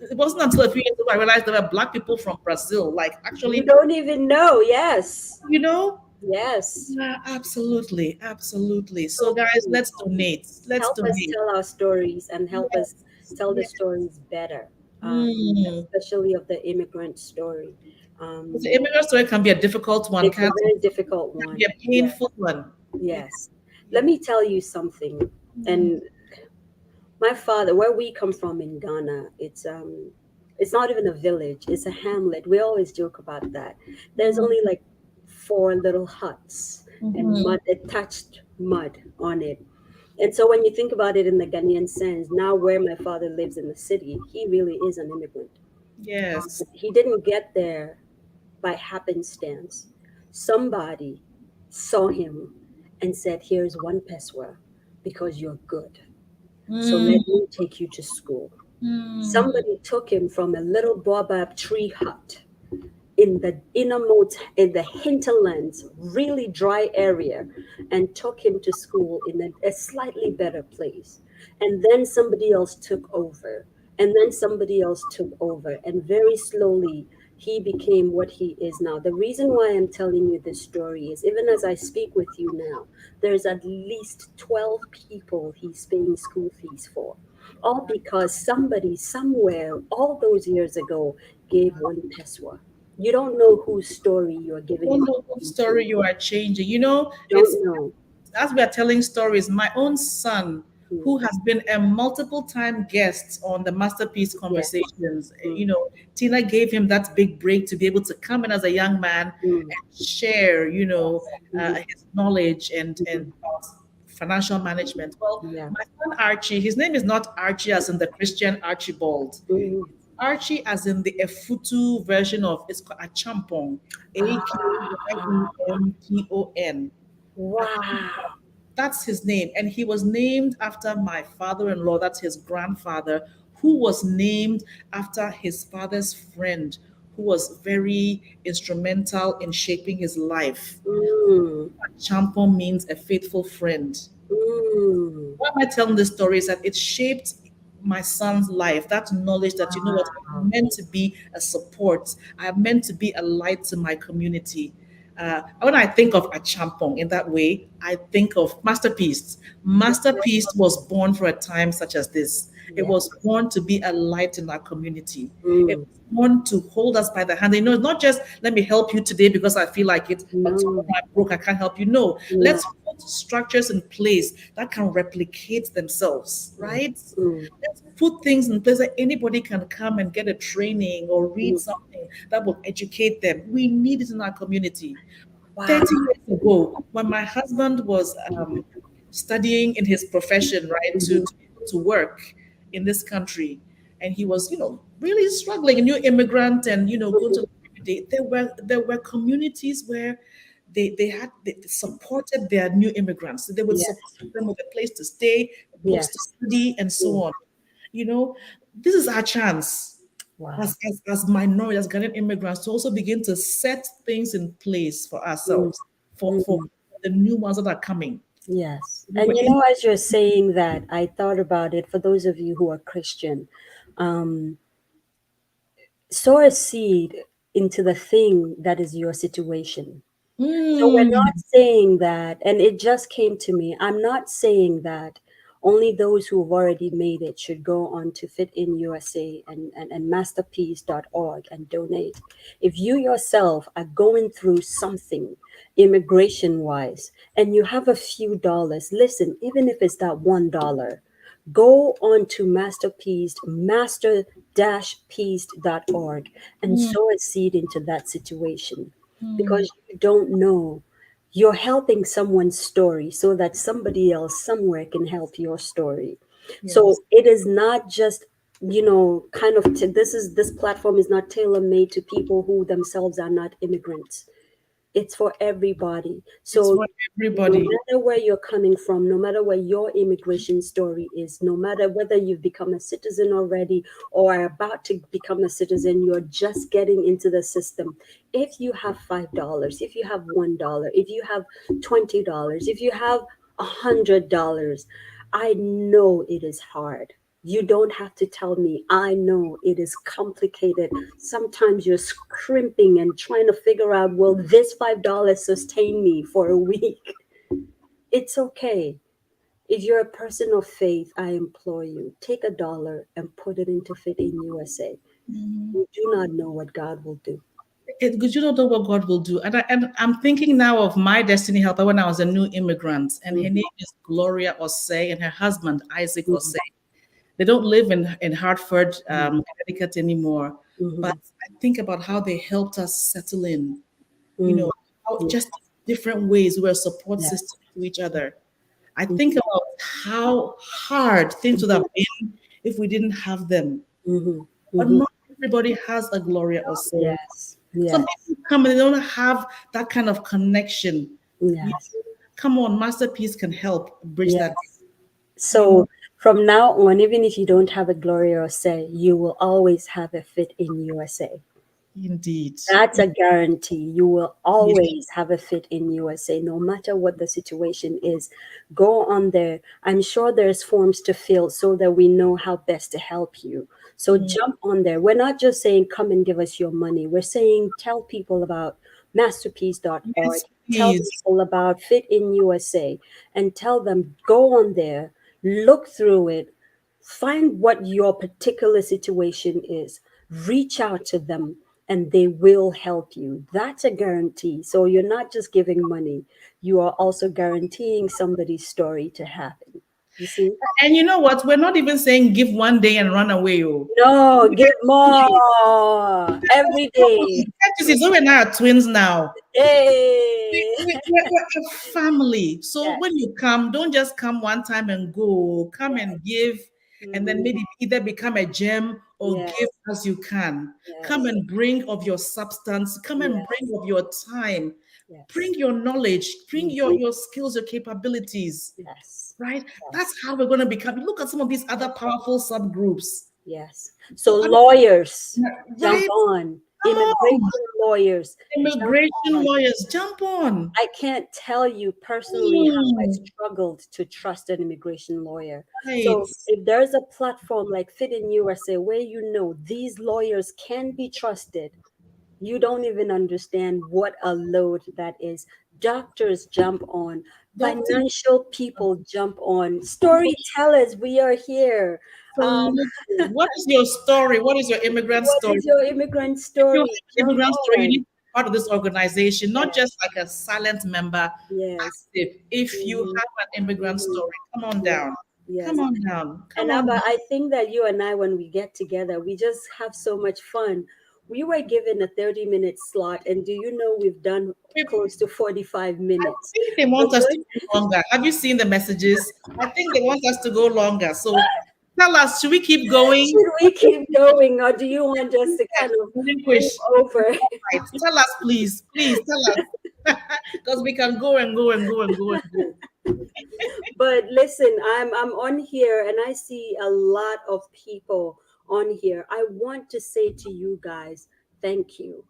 it wasn't until a few years ago I realized there were black people from Brazil. Like You actually, don't even know. Yes, you know, yes. yeah, absolutely, absolutely. So So guys, please let's donate. Let's help us donate. tell our stories and help us Yes, tell the yes. stories better, Mm. especially of the immigrant story. The Um, immigrant story can be a difficult one, it's a can't it? very difficult It can be one. a Yes, painful one. Yeah. yes. Let me tell you something. And my father, where we come from in Ghana, it's not even a village, it's a hamlet. We always joke about that. There's only like four little huts and Mhm. mud, attached mud on it. And so when you think about it in the Ghanaian sense, now where my father lives in the city, he really is an immigrant. Yes. He didn't get there by happenstance. Somebody saw him and said, "Here's one peswa because you're good. So Mm, let me take you to school." mm, Somebody took him from a little baobab tree hut in the innermost, in the hinterlands, really dry area, and took him to school in a slightly better place. And then somebody else took over, and then somebody else took over, and very slowly he became what he is now. The reason why I'm telling you this story is even as I speak with you now, there's at least 12 people he's paying school fees for, all because somebody somewhere all those years ago gave one peswa. You don't know whose story you're giving don't it know what to. story you are changing. It's Don't know. as we are telling stories, my own son, who Yes. has been a multiple time guest on the Masterpiece Yes. Conversations, Mm, Tina gave him that big break to be able to come in as a young man mm, and share, mhm, his knowledge and mhm. about financial management. Well, Yeah. my son Archie, his name is not Archie as in the Christian Archibald. Mhm. Archie, as in the Efutu version of it's called Achampong, Ah, Akyemton. wow. That's his name. And he was named after my father in law, that's his grandfather, who was named after his father's friend, who was very instrumental in shaping his life. Mm, Champon means a faithful friend. mm. Why am I telling this story is that it shaped my son's life. That knowledge that, you know what, I'm Wow. meant to be a support. I'm meant to be a light to my community. When I think of a champong in that way, I think of Masterpiece. Masterpiece was born for a time such as this. It Yes. was born to be a light in our community. It Mm. was born to hold us by the hand. It's not just let me help you today because I feel like it, or tomorrow No. I'm broke, I can't help you. No, No. let's put structures in place that can replicate themselves, Mm. right? Mm. Let's put things in place that anybody can come and get a training or read Mm. something that will educate them. We need it in our community. Wow. 30 years ago, when my husband was studying in his profession, right, Mhm. to be able to work in this country, and he was, really struggling, a new immigrant, and going to Mhm. every day, there were communities where they supported their new immigrants. They would Yes. support them with a place to stay, books to Yes. study, and so Mm. on. You know, this is our chance Wow. as minorities, as Ghanaian immigrants, to also begin to set things in place for Mm. ourselves, for Mm. the new ones that are coming. Yes. We're And in, as you're saying that, I thought about it for those of you who are Christian. Um, Sow a seed into the thing that is your situation. So we're not mm, saying that, and it just came to me. I'm not saying that only those who've already made it should go on to FitInUSA and masterpiece.org and donate. If you yourself are going through something immigration wise and you have a few dollars, listen, even if it's that $1, go on to master-piece.org and mm, sow a seed into that situation mm. because you don't know. You're helping someone's story so that somebody else somewhere can help your story. So Yes. it is not just, kind of, this platform is not tailor made to people who themselves are not immigrants. It's for everybody. It's So for no everybody. matter where you're coming from, no matter what your immigration story is, no matter whether you've become a citizen already or are about to become a citizen, you're just getting into the system. If you have $5, if you have $1, if you have $20, if you have $100, I know it is hard. You don't have to tell me. I know it is complicated. Sometimes you're scrimping and trying to figure out, will this $5 sustain me for a week? It's okay. If you're a person of faith, I implore you, take $1 and put it into FitInUSA. Mhm. You do not know what God will do. Because you don't know what God will do. And I'm thinking now of my destiny helper when I was a new immigrant, and her name is Gloria Osei, and her husband Isaac Osei. They don't live in Hartford, Connecticut anymore. But I think about how they helped us settle in. You know, how just different ways we're a support system to each other. I think about how hard things would have been if we didn't have them. But not everybody has a Gloria Osei. Yes. Some Yes. people come and they don't have that kind of connection. Yes. Come on, Masterpiece can help bridge that. Yes. You know, So from now on, even if you don't have a Gloria or say, you will always have a Fit in USA. indeed. That's a guarantee. You will Yes, always have a Fit in USA, no matter what the situation is. Go on there. I'm sure there's forms to fill so that we know how best to help you. So jump on there. We're not just saying come and give us your money. We're saying tell people about masterpiece.org. yes, Tell please. people about Fit in USA and tell them go on there, look through it, find what your particular situation is, reach out to them, and they will help you. That's a guarantee. So you're not just giving money, you are also guaranteeing somebody's story to happen. You see? And you know what? We're not even saying give one day and run away. Oh. No, give more every day. Can't you see? Zoe and I are twins now. Hey. We're a family. So Yes. when you come, don't just come one time and go. Come and give, and then Mhm. maybe either become a gem or give Yes. as you can. Come Yes. and bring of your substance. Come and bring Yes. of your time. Yes. Bring your knowledge. Bring Mhm. your skills, your capabilities. Yes. Right? That's Yes. how we're going to become. Look at some of these other powerful subgroups. Yes. So I mean, lawyers, jump right? on. Come on. Immigration lawyers, jump Immigration on. lawyers, jump on. I can't tell you personally how I Hmm, struggled to trust an immigration lawyer. right. So if there's a platform like Fit in USA where you know these lawyers can be trusted, you don't even understand what a load that is. Doctors jump on, Doctor, financial people jump on, storytellers, we are here. Um, absolutely. What is your story? What is your immigrant what story? is your immigrant If you story? have an Jump immigrant story, you need on. to be part of this organization, not Yes, just like a silent member, yes. active. If you Mhm, have an immigrant mhm. story, come on Yes, down. Come yes. on down. Come And on Abba, down. I think that you and I, when we get together, we just have so much fun. We were given a 30-minute slot, and do you know we've done close to 45 I minutes? think they So want us to good. go longer. Have you seen the messages? I think they want us to go longer. So tell us, should we keep going? Should we keep going, or do you want us to kind of move Relinquish. over? Right. Tell us, please. Please tell us. Because we can go and go and go and go and go. But listen, I'm on here, and I see a lot of people on here. I want to say to you guys, thank you.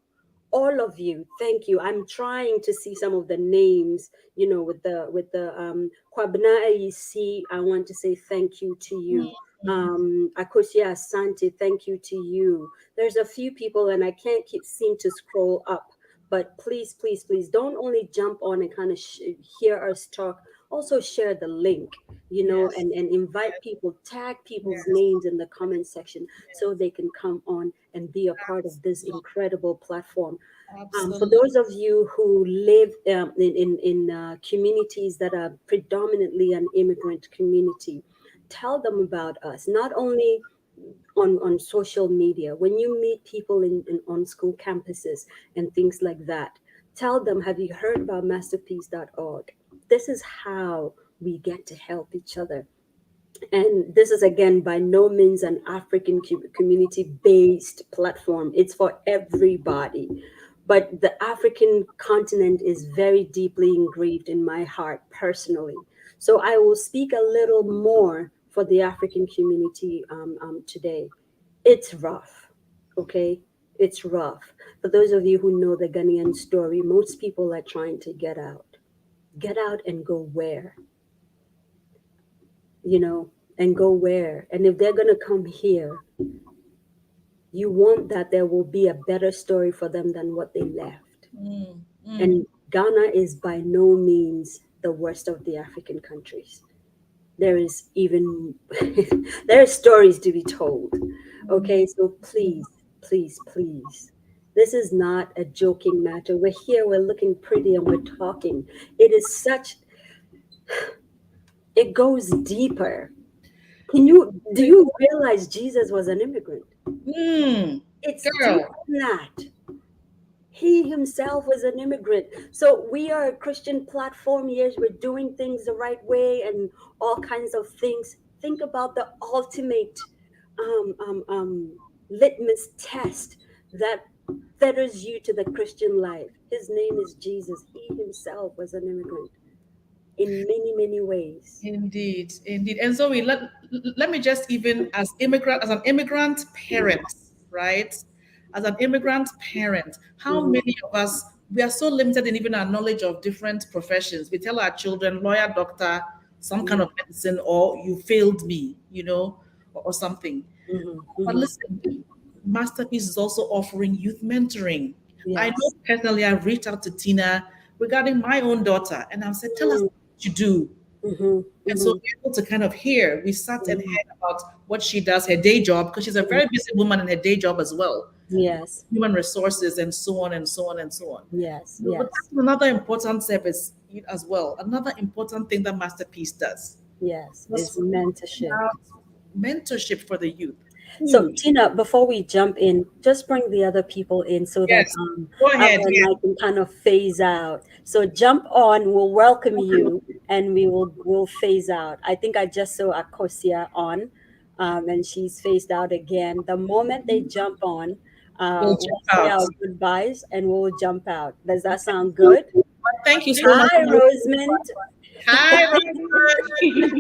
All of you, thank you. I'm trying to see some of the names, with the Kwabna AEC. I want to say thank you to you. Akosia Asante, thank you to you. There's a few people, and I can't keep seem to scroll up. But please, please, please, don't only jump on and kind of hear us talk. Also share the link, Yes, and invite people, tag people's yes, names in the comment section so yes. they can come on and be a part of this incredible platform. For Absolutely. those of you who live in communities that are predominantly an immigrant community, tell them about us. Not only on social media, when you meet people on school campuses and things like that, tell them, have you heard about masterpiece.org? This is how we get to help each other. And this is, again, by no means an African community based platform. It's for everybody. But the African continent is very deeply engraved in my heart personally. So I will speak a little more for the African community today. It's rough, okay? It's rough. For those of you who know the Ghanaian story, most people are trying to get out. Get out and go where? And go where? And if they're going to come here, you want that there will be a better story for them than what they left. Mm, mm. And Ghana is by no means the worst of the African countries. There is even there are stories to be told. Okay, so please, please, please, This is not a joking matter. We're here, we're looking pretty, and we're talking. It is such, it goes deeper. Do you realize Jesus was an immigrant? Mm, It's deeper girl. than that. He himself was an immigrant. So we are a Christian platform. Yes, we're doing things the right way and all kinds of things. Think about the ultimate um, um, um, litmus test that fetters you to the Christian life. His name is Jesus. He himself was an immigrant in many, many ways. Indeed, indeed. And so let me just even as an immigrant parent, right? As an immigrant parent, how Mhm, many of us we are so limited in even our knowledge of different professions. We tell our children, lawyer, doctor, some kind mhm, of medicine, or you failed me, or something. mhm, But mhm. listen, Masterpiece is also offering youth mentoring. I know Yes. personally I've reached out to Tina regarding my own daughter, and I've said, tell us what you do. Mhm, And so mhm, we're able to kind of hear, we sat and mhm, heard about what she does, her day job, because she's a mhm. very busy woman in her day job as well, Yes. human resources and so on and so on and so on. Yes. But Yes. that's another important service as well, another important thing that Masterpiece does. Yes. Was It's mentorship. mentorship for the youth. So, Huge. Tina, before we jump in, just bring the other people in so that Yes. Go Abba ahead. and Yeah. I can kind of phase out. So, jump on, we'll welcome you, and we'll phase out. I think I just saw Akosia on, and she's phased out again. The moment they jump on, We'll we'll jump say out. our goodbyes and we'll jump out. Does that sound good? Thank you so much. Hi, Rosemond. Hi, Rosemary.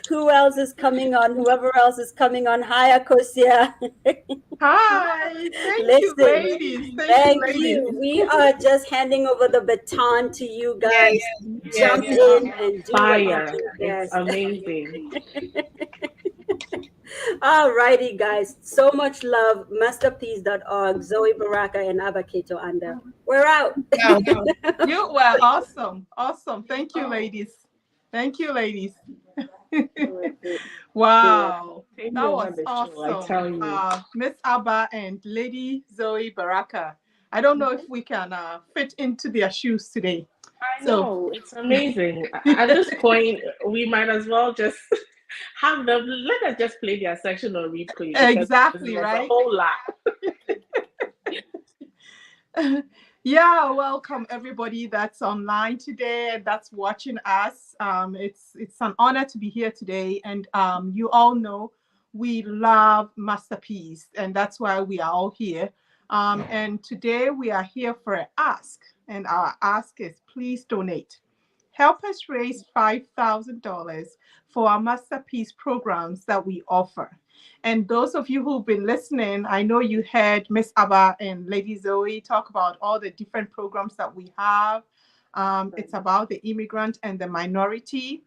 Who else is coming on? Whoever else is coming on. Hi, Akosia. Hi, thank you, Listen, ladies. Thank you, thank ladies. you. We are just handing over the baton to you Yes, guys. yes. Jump in and do what you Fire. do It's best. amazing. All righty, guys. So much love. Masterpiece.org, Zoe Baraka and Abaketo Anda. We're out. Wow. You were awesome. Awesome. Thank you, ladies. Thank you, ladies. They were Wow. taking That over was the show, I awesome. tell you. Miss Abba and Lady Zoe Baraka. I don't know if we can fit into their shoes today. I So, know, it's amazing. At this point, we might as well just have them, let us just play their section on replay because exactly, there's a right? whole lot. Yeah, welcome everybody that's online today and that's watching us. It's an honor to be here today, and you all know we love Masterpiece, and that's why we are all here. And today we are here for an ask, and our ask is please donate. Help us raise $5,000 for our Masterpiece programs that we offer. And those of you who've been listening, I know you heard Miss Abba and Lady Zoe talk about all the different programs that we have. It's about the immigrant and the minority.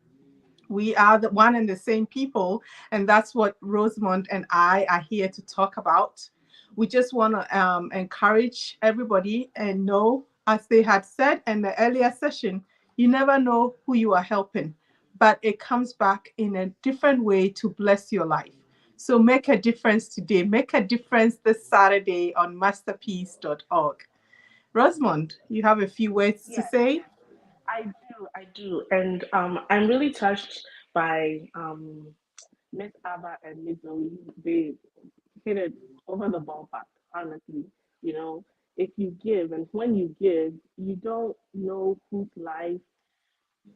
We are the one and the same people, and that's what Rosamond and I are here to talk about. We just want to encourage everybody and know, as they had said in the earlier session, you never know who you are helping, but it comes back in a different way to bless your life. So make a difference today. Make a difference this Saturday on masterpiece.org. Rosamond, you have a few words to Yes, say? I do. And I'm really touched by Miss Ava and Miss Zoe. They hit it over the ballpark, honestly. You know, if you give and when you give, you don't know whose life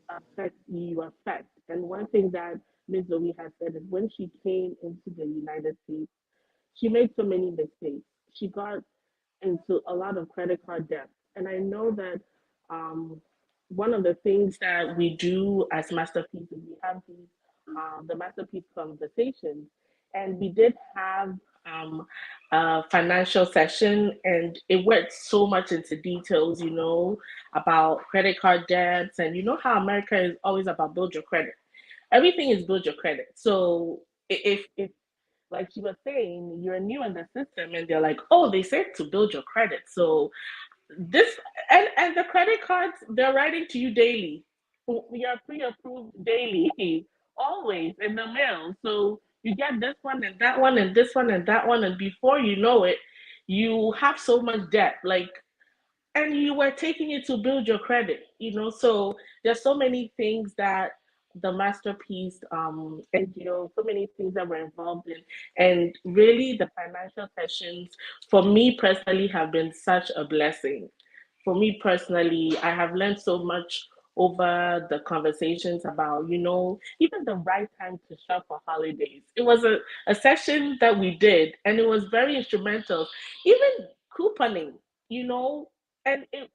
affect you affect. And one thing that Ms. Zoe has said is when she came into the United States, she made so many mistakes. She got into a lot of credit card debt. And I know that um, one of the things that we do as Masterpiece is we have these the Masterpiece conversations, and we did have a financial session, and it went so much into details, about credit card debts, and you know how America is always about build your credit. Everything is build your credit. So if like she was saying, you're new in the system and they're like, oh, they said to build your credit. So this and the credit cards, they're writing to you daily. We are pre-approved daily, always in the mail. So you get this one and that one and this one and that one, and before you know it, you have so much debt, like, and you were taking it to build your credit, so there's so many things that the masterpiece NGO, so many things that we're involved in, and really the financial sessions for me personally have been such a blessing. For me personally, I have learned so much over the conversations about, even the right time to shop for holidays. It was a session that we did, and it was very instrumental. Even couponing, you know, and it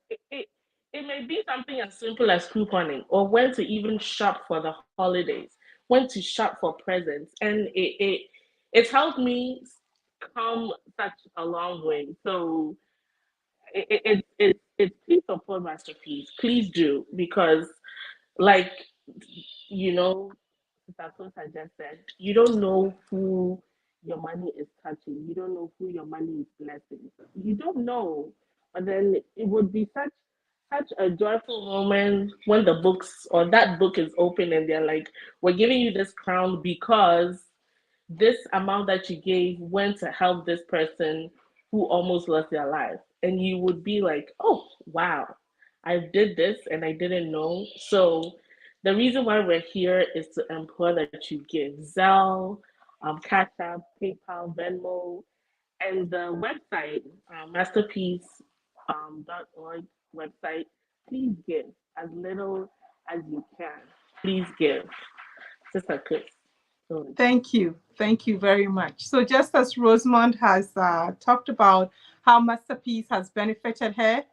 may be something as simple as couponing, or when to even shop for the holidays, when to shop for presents, and it's helped me come such a long way. So please support Masterpiece. Please do, because, like, you know, Sister Sosa just said, you don't know who your money is touching. You don't know who your money is blessing. You don't know. But then it would be such a joyful moment when the books or that book is open and they're like, we're giving you this crown because this amount that you gave went to help this person who almost lost their life. And you would be like, oh, wow, I did this and I didn't know. So the reason why we're here is to implore that you give Zelle, Cash App, PayPal, Venmo, and the website, masterpiece.org website. Please give as little as you can. Please give. Sister Chris. Thank you. Thank you very much. So just as Rosamond has talked about how Masterpiece has benefited her,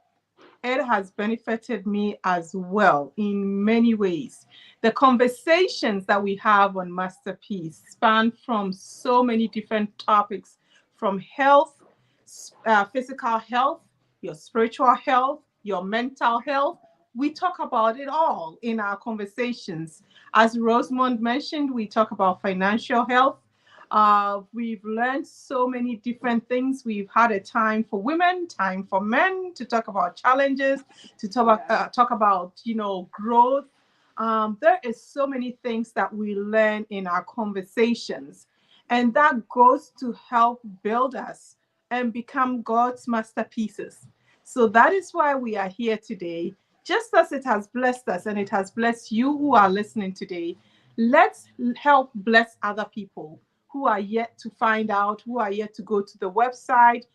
it has benefited me as well in many ways. The conversations that we have on Masterpiece span from so many different topics, from health, physical health, your spiritual health, your mental health. We talk about it all in our conversations. As Rosamond mentioned, we talk about financial health. We've learned so many different things. We've had a time for women, time for men to talk about challenges, to talk about growth. There is so many things that we learn in our conversations, and that goes to help build us and become God's masterpieces. So that is why we are here today. Just as it has blessed us and it has blessed you who are listening today, let's help bless other people who are yet to find out, who are yet to go to the website.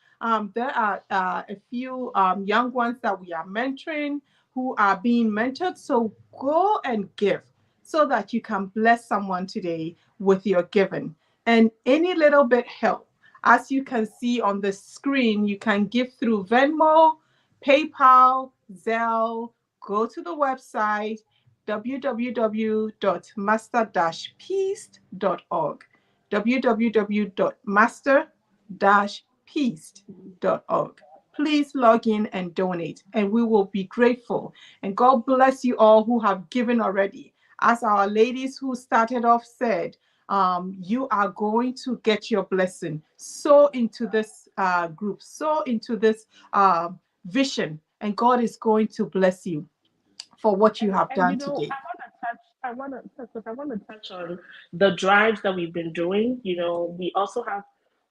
There are a few young ones that we are mentoring who are being mentored. So go and give so that you can bless someone today with your giving. And any little bit help. As you can see on the screen, you can give through Venmo, PayPal, Zelle. Go to the website www.master-peace.org www.master-peace.org. Please log in and donate, and we will be grateful. And God bless you all who have given already. As our ladies who started off said, you are going to get your blessing. Sow into this group, sow into this vision, and God is going to bless you for what you have done today. I want to touch on the drives that we've been doing. We also have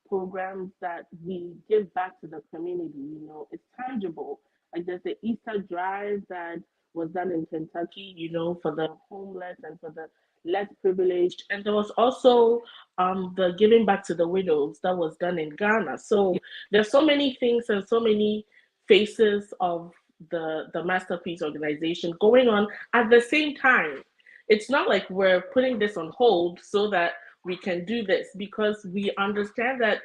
programs that we give back to the community. It's tangible. Like there's the Easter drive that was done in Kentucky, for the homeless and for the less privileged. And there was also the giving back to the widows that was done in Ghana. So there's so many things and so many faces of the Masterpiece organization going on at the same time. It's not like we're putting this on hold so that we can do this, because we understand that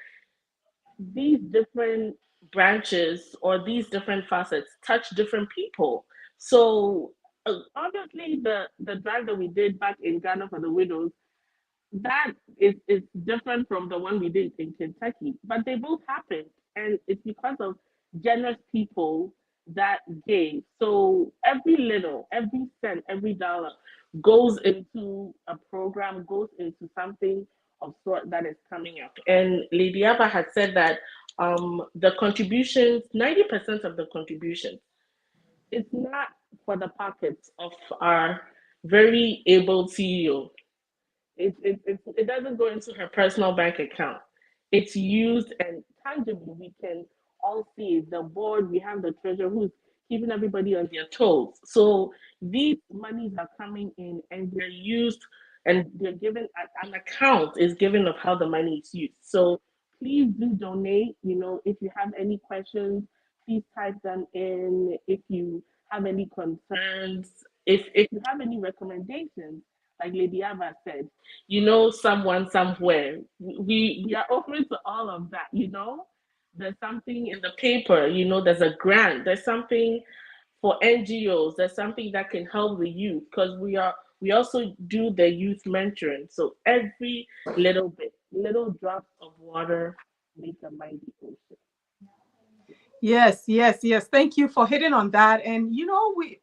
these different branches or these different facets touch different people. So obviously the drive that we did back in Ghana for the widows, that is different from the one we did in Kentucky, but they both happened, and it's because of generous people that gave. So every little, every cent, every dollar goes into a program, goes into something of sort that is coming up. And Lady Abba had said that the contributions, 90% of the contributions, it's not for the pockets of our very able CEO. It doesn't go into her personal bank account. It's used, and tangibly we can all see the board, we have the treasurer who's keeping everybody on their toes. So these monies are coming in and they're used and they're given an account is given of how the money is used. So please do donate. If you have any questions, please type them in. If you have any concerns, if you have any recommendations, like Lady Ava said, someone somewhere. We are open to all of that. There's something in the paper, there's a grant, there's something for NGOs, there's something that can help the youth because we also do the youth mentoring. So every little bit, little drops of water make a mighty ocean. Yes, yes, yes. Thank you for hitting on that. And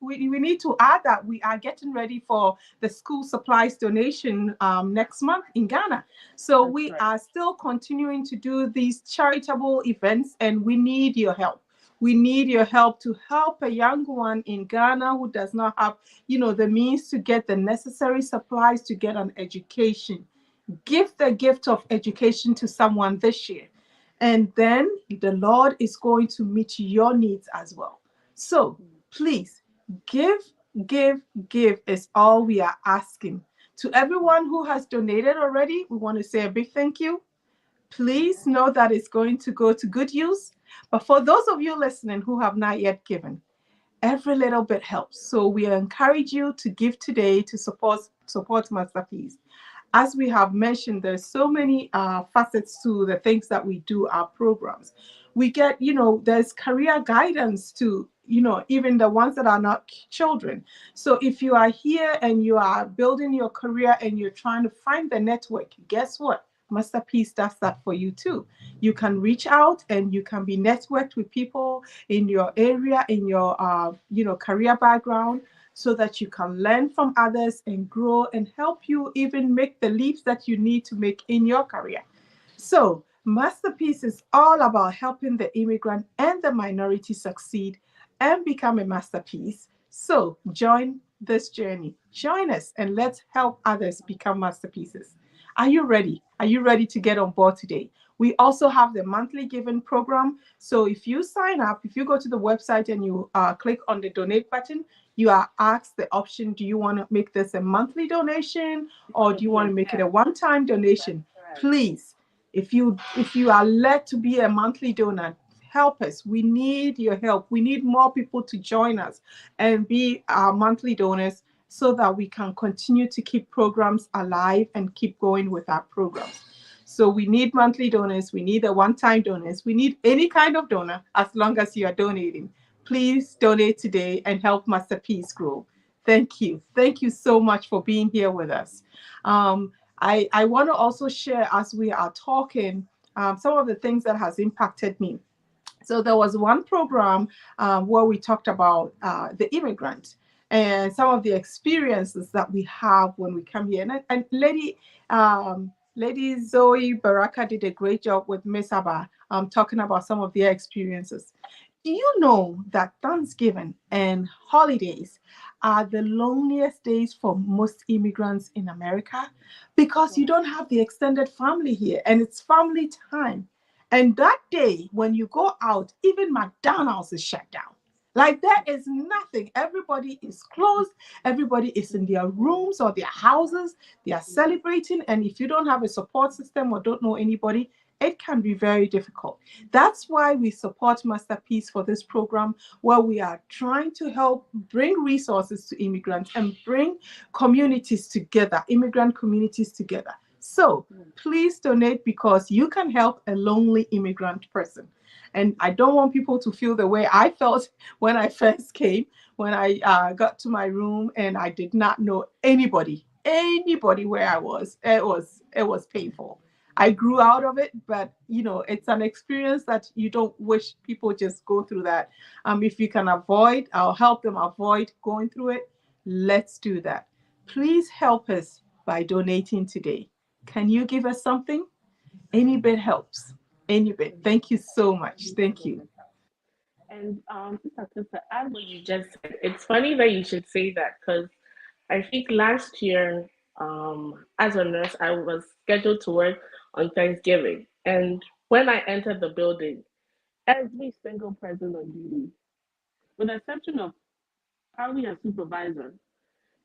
we need to add that we are getting ready for the school supplies donation next month in Ghana. So That's we right. are still continuing to do these charitable events, and we need your help. We need your help to help a young one in Ghana who does not have, the means to get the necessary supplies to get an education. Give the gift of education to someone this year. And then the Lord is going to meet your needs as well. So please give, give, give is all we are asking. To everyone who has donated already, we want to say a big thank you. Please know that it's going to go to good use. But for those of you listening who have not yet given, every little bit helps. So we encourage you to give today to support Masterpiece. As we have mentioned, there's so many facets to the things that we do, our programs. We get, there's career guidance to, even the ones that are not children. So if you are here and you are building your career and you're trying to find the network, guess what? Masterpiece does that for you too. You can reach out and you can be networked with people in your area, in your, career background, so that you can learn from others and grow and help you even make the leaps that you need to make in your career. So, Masterpiece is all about helping the immigrant and the minority succeed and become a masterpiece. So, join this journey. Join us and let's help others become masterpieces. Are you ready? Are you ready to get on board today? We also have the monthly giving program. So if you sign up, if you go to the website and you click on the donate button, you are asked the option, do you want to make this a monthly donation or do you want to make it a one-time donation? Please, if you are led to be a monthly donor, help us. We need your help. We need more people to join us and be our monthly donors so that we can continue to keep programs alive and keep going with our programs. So we need monthly donors. We need a one-time donors. We need any kind of donor as long as you are donating. Please donate today and help Masterpiece grow. Thank you. Thank you so much for being here with us. I want to also share as we are talking some of the things that has impacted me. So there was one program where we talked about the immigrant and some of the experiences that we have when we come here. And Lady Zoe Baraka did a great job with Miss Abba talking about some of their experiences. Do you know that Thanksgiving and holidays are the loneliest days for most immigrants in America? Because you don't have the extended family here and it's family time. And that day, when you go out, even McDonald's is shut down. Like there is nothing. Everybody is closed. Everybody is in their rooms or their houses. They are celebrating. And if you don't have a support system or don't know anybody, it can be very difficult. That's why we support Masterpiece for this program, where we are trying to help bring resources to immigrants and bring communities together, immigrant communities together. So please donate because you can help a lonely immigrant person. And I don't want people to feel the way I felt when I first came, when I got to my room and I did not know anybody where I was. It was painful. I grew out of it, but it's an experience that you don't wish people just go through that. If you can avoid, I'll help them avoid going through it. Let's do that. Please help us by donating today. Can you give us something? Any bit helps. Any bit. Thank you so much. Thank you. And to add what you just said, it's funny that you should say that because I think last year, as a nurse, I was scheduled to work on Thanksgiving. And when I entered the building, every single person on duty, with the exception of probably a supervisor,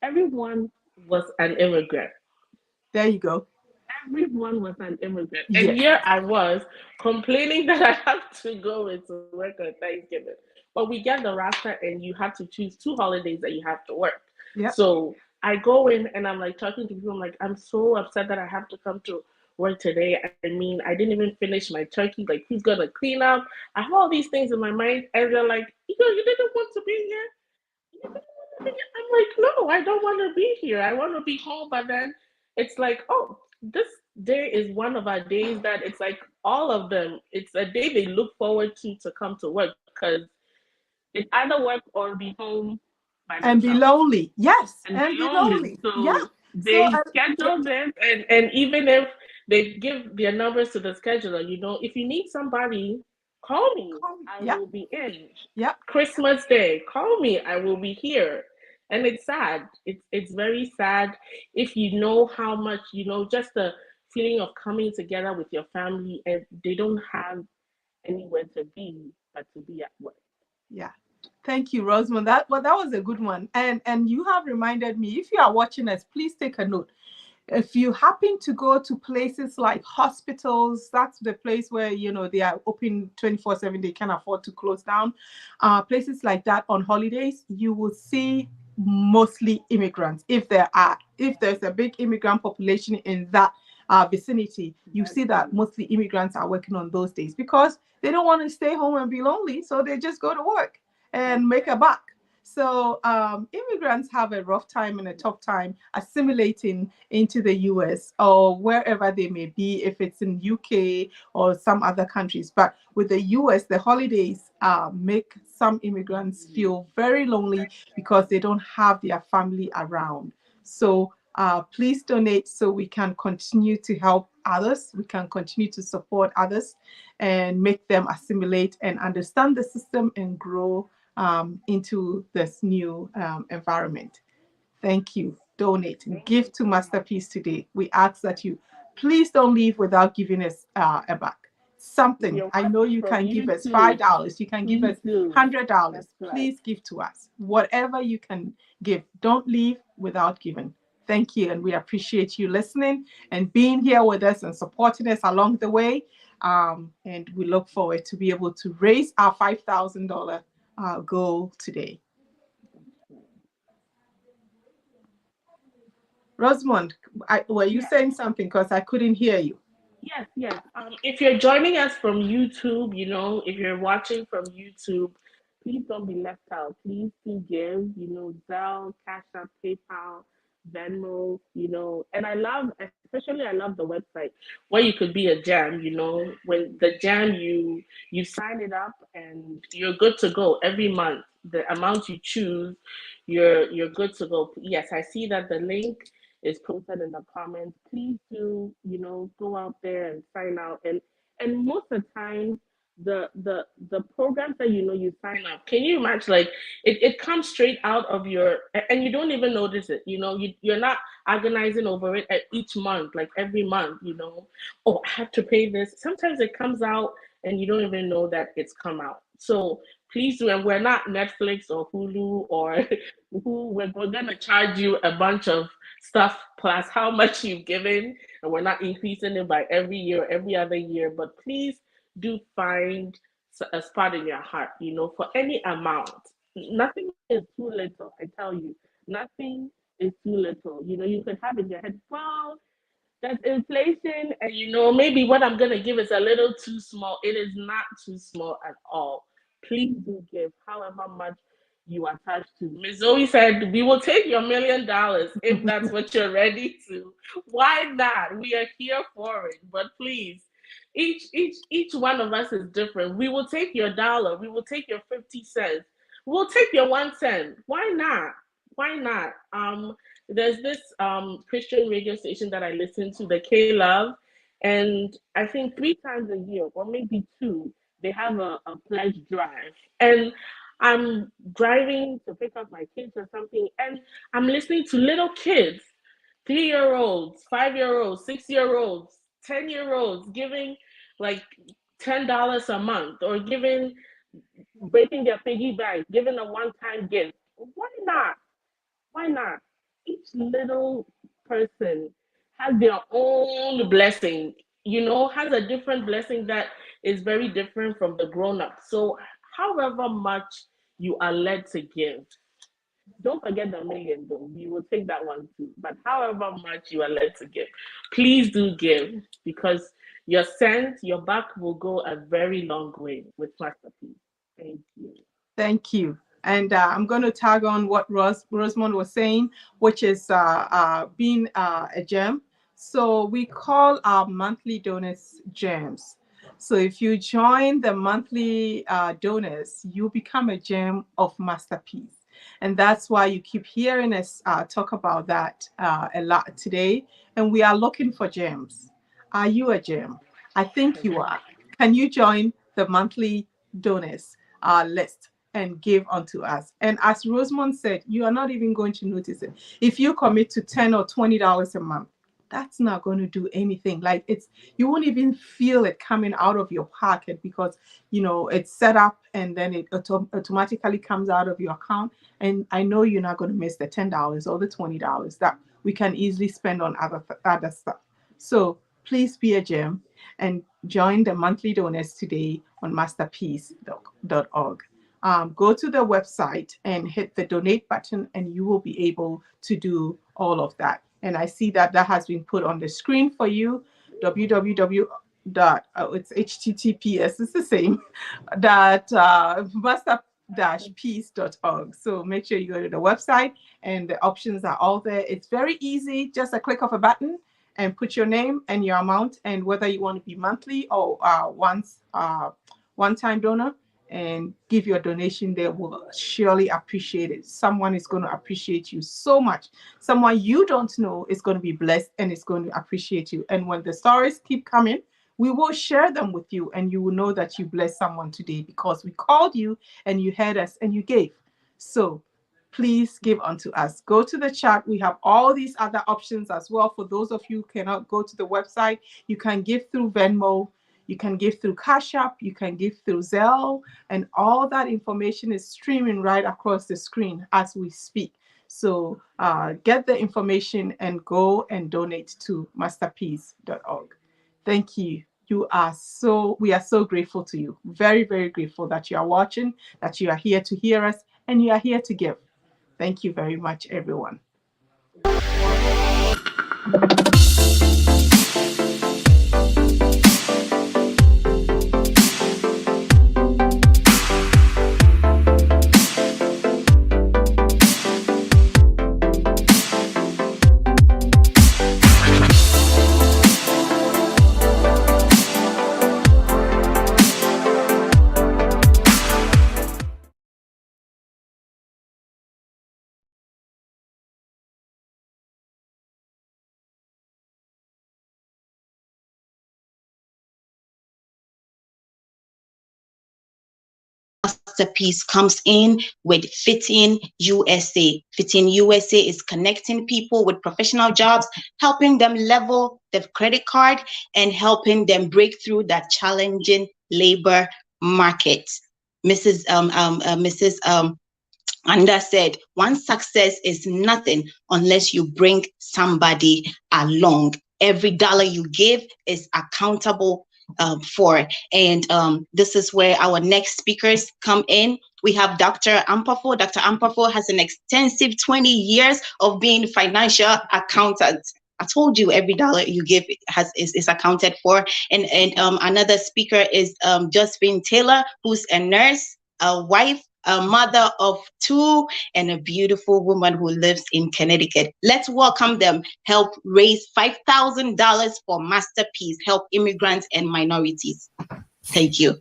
everyone was an immigrant. There you go. Everyone was an immigrant. And Yes. here I was complaining that I have to go into work on Thanksgiving. But we get the roster and you have to choose two holidays that you have to work. Yep. So I go in and I'm like talking to people. I'm like, I'm so upset that I have to come to work today. I mean, I didn't even finish my turkey. Like, who's gonna clean up? I have all these things in my mind, and they're like, you didn't want to be here. I'm like, no, I don't want to be here. I want to be home. But then it's like, oh, this day is one of our days that it's like all of them. It's a day they look forward to come to work because it's either work or be home by And be themselves lonely. Yes, and be and be lonely. lonely. Yeah. So So they schedule this, and even if they give their numbers to the scheduler, if you need somebody, call me. I yeah, will be in. yeah. Christmas Day, call me. I will be here. And it's sad. It's very sad if you know how much, just the feeling of coming together with your family and they don't have anywhere to be but to be at work. Yeah. Thank you, Rosamond. That was a good one. And you have reminded me, if you are watching us, please take a note. If you happen to go to places like hospitals, that's the place where they are open 24/7, they can't afford to close down. Places like that on holidays, you will see mostly immigrants. If there's a big immigrant population in that vicinity, you see that mostly immigrants are working on those days because they don't want to stay home and be lonely, so they just go to work and make a buck. So immigrants have a rough time and a tough time assimilating into the US or wherever they may be, if it's in UK or some other countries. But with the US, the holidays make some immigrants feel very lonely because they don't have their family around. So please donate so we can continue to help others. We can continue to support others and make them assimilate and understand the system and grow into this new environment. Thank you. Donate and give to Masterpiece today. We ask that you please don't leave without giving us a buck. If Something. you're I know watching you from can give us YouTube, $5. You can give please us do. $100. That's right. Please give to us. Whatever you can give. Don't leave without giving. Thank you. And we appreciate you listening and being here with us and supporting us along the way. And we look forward to be able to raise our $5,000 goal today. Rosamond, were you Yes, saying something? Because I couldn't hear you. yes, yes. If you're joining us from YouTube, if you're watching from YouTube, please don't be left out. Please do give, Zelle, Cash App, PayPal, Venmo, and especially I love the website where you could be a jam, when the jam you sign it up and you're good to go every month. The amount you choose, you're good to go. Yes, I see that the link is posted in the comments. Please do, go out there and sign out. And most of the time, the programs that you sign up, can you imagine like it comes straight out of and you don't even notice it, you're not agonizing over it at each month, like every month, oh, I have to pay this. Sometimes it comes out and you don't even know that it's come out. So please do, and we're not Netflix or Hulu or who we're gonna charge you a bunch of stuff plus how much you've given, and we're not increasing it by every year, every other year. But please do find a spot in your heart, for any amount. Nothing is too little, I tell you. Nothing is too little. You could have in your head, well, there's inflation, and maybe what I'm gonna give is a little too small. It is not too small at all. Please do give however much you are attached to. Ms. Zoe said, we will take your $1,000,000 if that's what you're ready to. Why not? We are here for it. But please, each one of us is different. We will take your dollar, we will take your 50 cents, we'll take your 1 cent. Why not? Why not? There's this Christian radio station that I listen to, the K Love, and I think 3 times a year, or maybe two, they have a pledge drive. And I'm driving to pick up my kids or something, and I'm listening to little kids, 3-year-olds, 5-year-olds, 6-year-olds, 10-year-olds giving like $10 a month, or giving, breaking their piggy bank, giving a one-time gift. Why not? Why not? Each little person has their own blessing, has a different blessing that is very different from the grown up. So, however much you are led to give, don't forget the million, though. We will take that one too. But however much you are led to give, please do give, because your cent, your buck will go a very long way with Masterpiece. Thank you. Thank you. And I'm going to tag on what Rosamond was saying, which is being a gem. So we call our monthly donors gems. So if you join the monthly donors, you become a gem of Masterpiece. And that's why you keep hearing us talk about that a lot today. And we are looking for gems. Are you a gem? I think you are. Can you join the monthly donors list and give unto us? And as Rosamond said, you are not even going to notice it. If you commit to $10 or $20 a month, that's not going to do anything. Like, you won't even feel it coming out of your pocket, because it's set up and then it automatically comes out of your account. And I know you're not going to miss the $10 or the $20 that we can easily spend on other stuff. So please be a gem and join the monthly donors today on masterpiece.org. Go to the website and hit the donate button, and you will be able to do all of that. And I see that has been put on the screen for you. www. It's https, it's the same, that master-piece.org. So make sure you go to the website, and the options are all there. It's very easy, just a click of a button, and put your name and your amount, and whether you want to be monthly or one-time donor, and give your donation. They will surely appreciate it. Someone is going to appreciate you so much. Someone you don't know is going to be blessed and is going to appreciate you. And when the stories keep coming, we will share them with you, and you will know that you blessed someone today because we called you and you heard us and you gave. So please give unto us. Go to the chat. We have all these other options as well. For those of you who cannot go to the website, you can give through Venmo, you can give through Cash App, you can give through Zelle, and all that information is streaming right across the screen as we speak. So get the information and go and donate to masterpiece.org. Thank you. We are so grateful to you. Very, very grateful that you are watching, that you are here to hear us, and you are here to give. Thank you very much, everyone. Masterpiece comes in with FitInUSA. FitInUSA is connecting people with professional jobs, helping them level their credit card, and helping them break through that challenging labor market. Mrs. Anda said, one success is nothing unless you bring somebody along. Every dollar you give is accountable for. And this is where our next speakers come in. We have Dr. Ampafo. Dr. Ampafo has an extensive 20 years of being financial accountant. I told you every dollar you give is accounted for. And another speaker is Josephine Taylor, who's a nurse, a wife, a mother of two, and a beautiful woman who lives in Connecticut. Let's welcome them. Help raise $5,000 for Masterpiece, help immigrants and minorities. Thank you.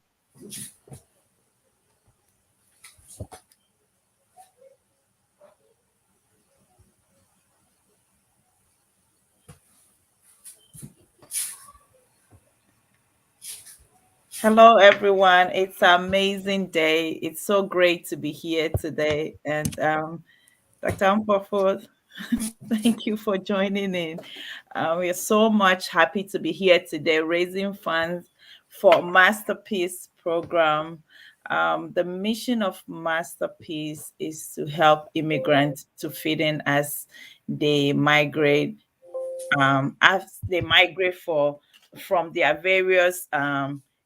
Hello, everyone. It's an amazing day. It's so great to be here today. And Dr. Ampafo, thank you for joining in. We are so much happy to be here today, raising funds for Masterpiece program. The mission of Masterpiece is to help immigrants to fit in they migrate, as they migrate from their various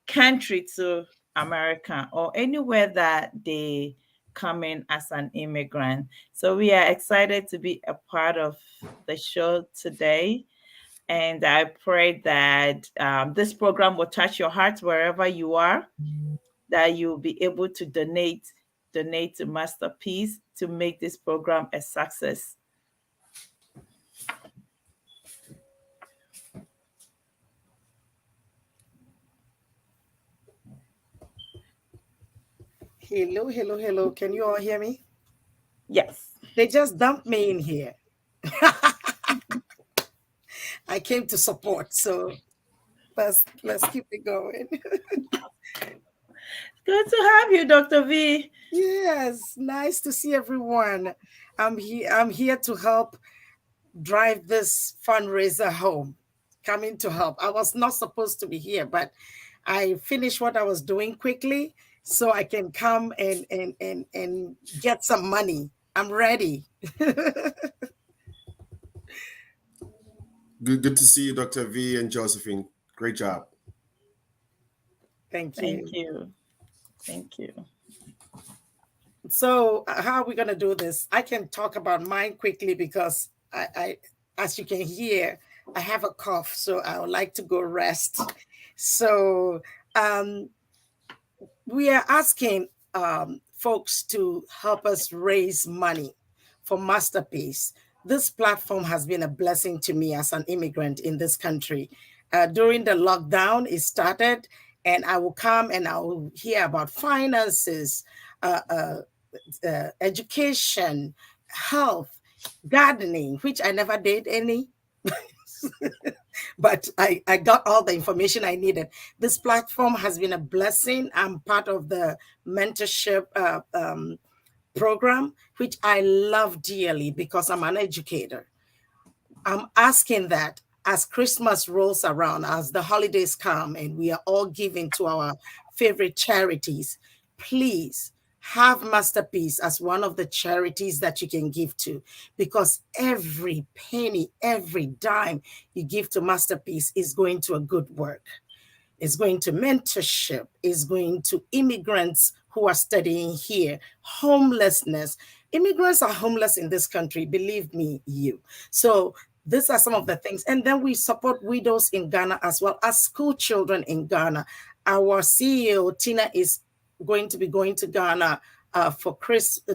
country to America or anywhere that they come in as an immigrant. So we are excited to be a part of the show today. And I pray that this program will touch your heart wherever you are, that you'll be able to donate to Masterpiece to make this program a success. Hello, hello, hello. Can you all hear me? Yes. They just dumped me in here. I came to support, so let's keep it going. Good to have you, Dr. V. Yes, nice to see everyone. I'm here to help drive this fundraiser home. Coming to help. I was not supposed to be here, but I finished what I was doing quickly so I can come and get some money. I'm ready. Good to see you, Dr. V and Josephine. Great job. Thank you. Thank you. Thank you. So how are we going to do this? I can talk about mine quickly because I, as you can hear, I have a cough, so I would like to go rest. So we are asking folks to help us raise money for Masterpiece. This platform has been a blessing to me as an immigrant in this country. During the lockdown, it started, and I will come and I will hear about finances, education, health, gardening, which I never did any. But I got all the information I needed. This platform has been a blessing. I'm part of the mentorship program, which I love dearly because I'm an educator. I'm asking that as Christmas rolls around, as the holidays come and we are all giving to our favorite charities, please have Masterpiece as one of the charities that you can give to, because every penny, every dime you give to Masterpiece is going to a good work. It's going to mentorship, is going to immigrants who are studying here, homelessness. Immigrants are homeless in this country, believe me, you. So these are some of the things. And then we support widows in Ghana as well as school children in Ghana. Our CEO, Tina, is going to be going to Ghana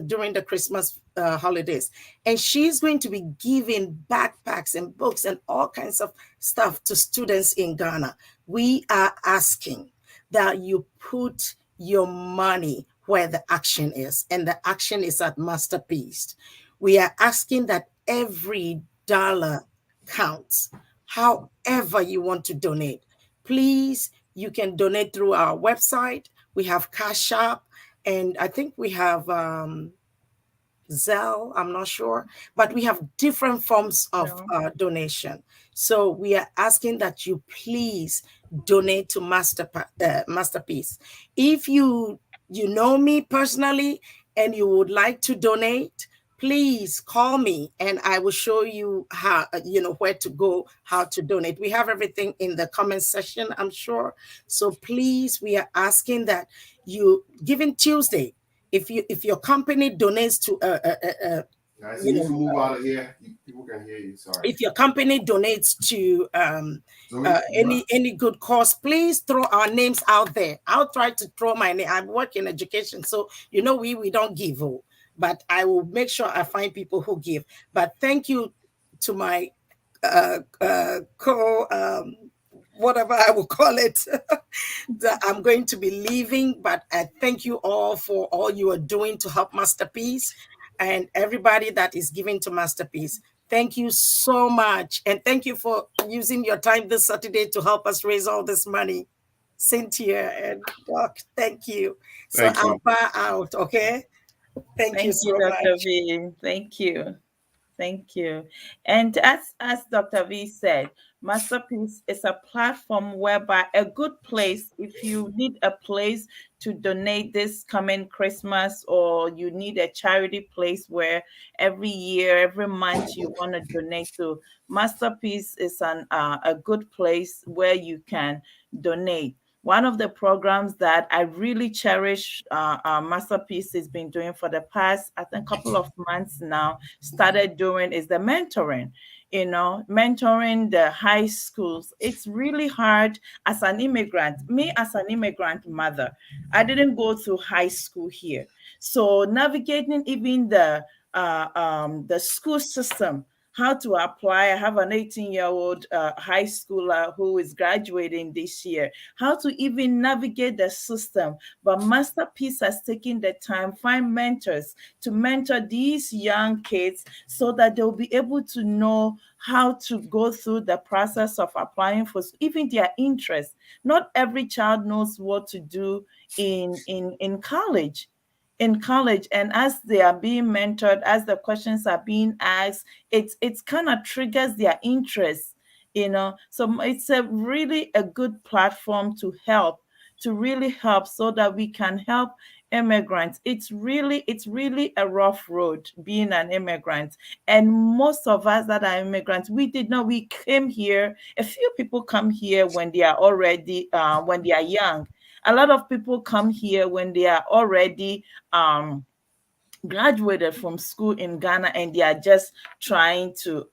during the Christmas holidays. And she's going to be giving backpacks and books and all kinds of stuff to students in Ghana. We are asking that you put your money where the action is, and the action is at Masterpiece. We are asking that every dollar counts, however you want to donate. Please, you can donate through our website. We have Cash App, and I think we have Zelle, I'm not sure, but we have different forms of donation. So we are asking that you please donate to Masterpiece. If you know me personally and you would like to donate, please call me and I will show you how, where to go, how to donate. We have everything in the comment section, I'm sure. So please, we are asking that you, Giving Tuesday, if your company donates to Guys, you need to move out of here. People can hear you. Sorry. If your company donates to any good cause, please throw our names out there. I'll try to throw my name. I work in education, so we don't give, but I will make sure I find people who give. But thank you to my whatever I will call it, that I'm going to be leaving. But I thank you all for all you are doing to help Masterpiece, and everybody that is giving to Masterpiece. Thank you so much. And thank you for using your time this Saturday to help us raise all this money. Cynthia and Doc, thank you. Thank you. I'll bow out, okay? Thank you so Dr. much. V. Thank you. Thank you. And as Dr. V said, Masterpiece is a platform whereby a good place, if you need a place to donate this coming Christmas, or you need a charity place where every year, every month you want to donate to, Masterpiece is a good place where you can donate. One of the programs that I really cherish, Masterpiece has been doing for the past, I think, couple of months now, started doing, is the mentoring. Mentoring the high schools. It's really hard as an immigrant. Me, as an immigrant mother, I didn't go through high school here. So navigating even the school system, how to apply. I have an 18-year-old high schooler who is graduating this year, how to even navigate the system. But Masterpiece has taken the time, find mentors to mentor these young kids so that they'll be able to know how to go through the process of applying for even their interest. Not every child knows what to do in college. In college, and as they are being mentored, as the questions are being asked, it's kind of triggers their interest. So it's a really a good platform to help, to really help, so that we can help immigrants. It's really a rough road being an immigrant, and most of us that are immigrants, we came here. A few people come here when they are already when they are young. A lot of people come here when they are already graduated from school in Ghana, and they are just trying to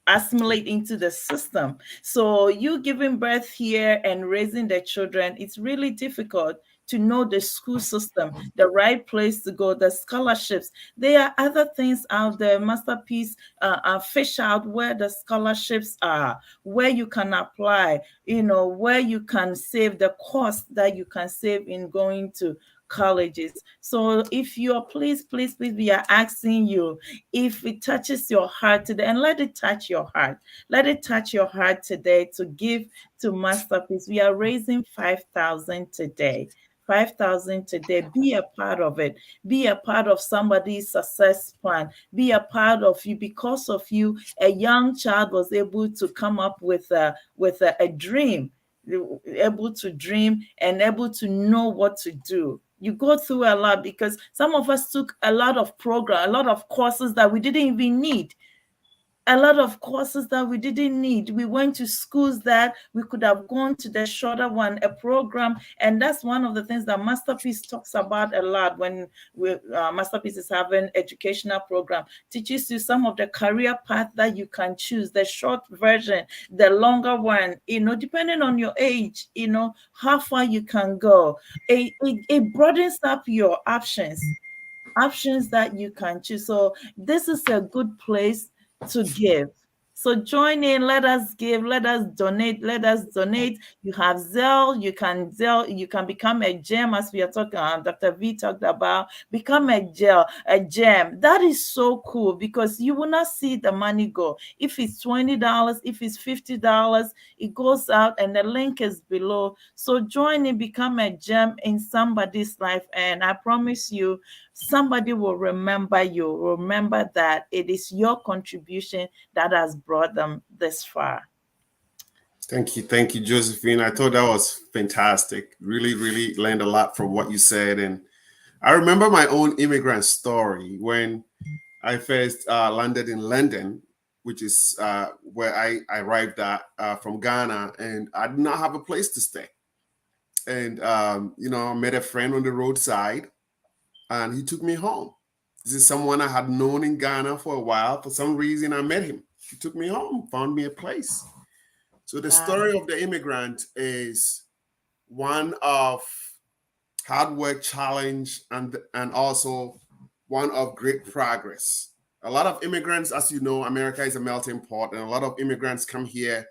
assimilate into the system. So you giving birth here and raising the children, it's really difficult to know the school system, the right place to go, the scholarships. There are other things out there, Masterpiece, fish out where the scholarships are, where you can apply, where you can save the cost that you can save in going to colleges. So if you're, please, we are asking you, if it touches your heart today, and let it touch your heart. Let it touch your heart today to give to Masterpiece. We are raising 5,000 today. 5,000 today. Be a part of it. Be a part of somebody's success plan. Be a part of you. Because of you, a young child was able to come up with a dream, able to dream and able to know what to do. You go through a lot, because some of us took a lot of a lot of courses that we didn't even need. A lot of courses that we didn't need. We went to schools that we could have gone to the shorter one, a program. And that's one of the things that Masterpiece talks about a lot when Masterpiece is having educational program. Teaches you some of the career path that you can choose, the short version, the longer one, depending on your age, how far you can go. It broadens up your options that you can choose. So this is a good place to give. So join in, let us give, let us donate. You have Zelle, you can become a gem, as we are talking, Dr. V talked about, become a gem. That is so cool, because you will not see the money go. If it's $20, if it's $50, it goes out, and the link is below. So join in, become a gem in somebody's life, and I promise you, somebody will remember you. Remember that it is your contribution that has brought them this far. Thank you, Josephine. I thought that was fantastic. Really, really learned a lot from what you said. And I remember my own immigrant story when I first landed in London, which is where I arrived at from Ghana, and I did not have a place to stay. And, I met a friend on the roadside, and he took me home. This is someone I had known in Ghana for a while. For some reason, I met him. He took me home, found me a place. So the story of the immigrant is one of hard work, challenge, and also one of great progress. A lot of immigrants, as you know, America is a melting pot, and a lot of immigrants come here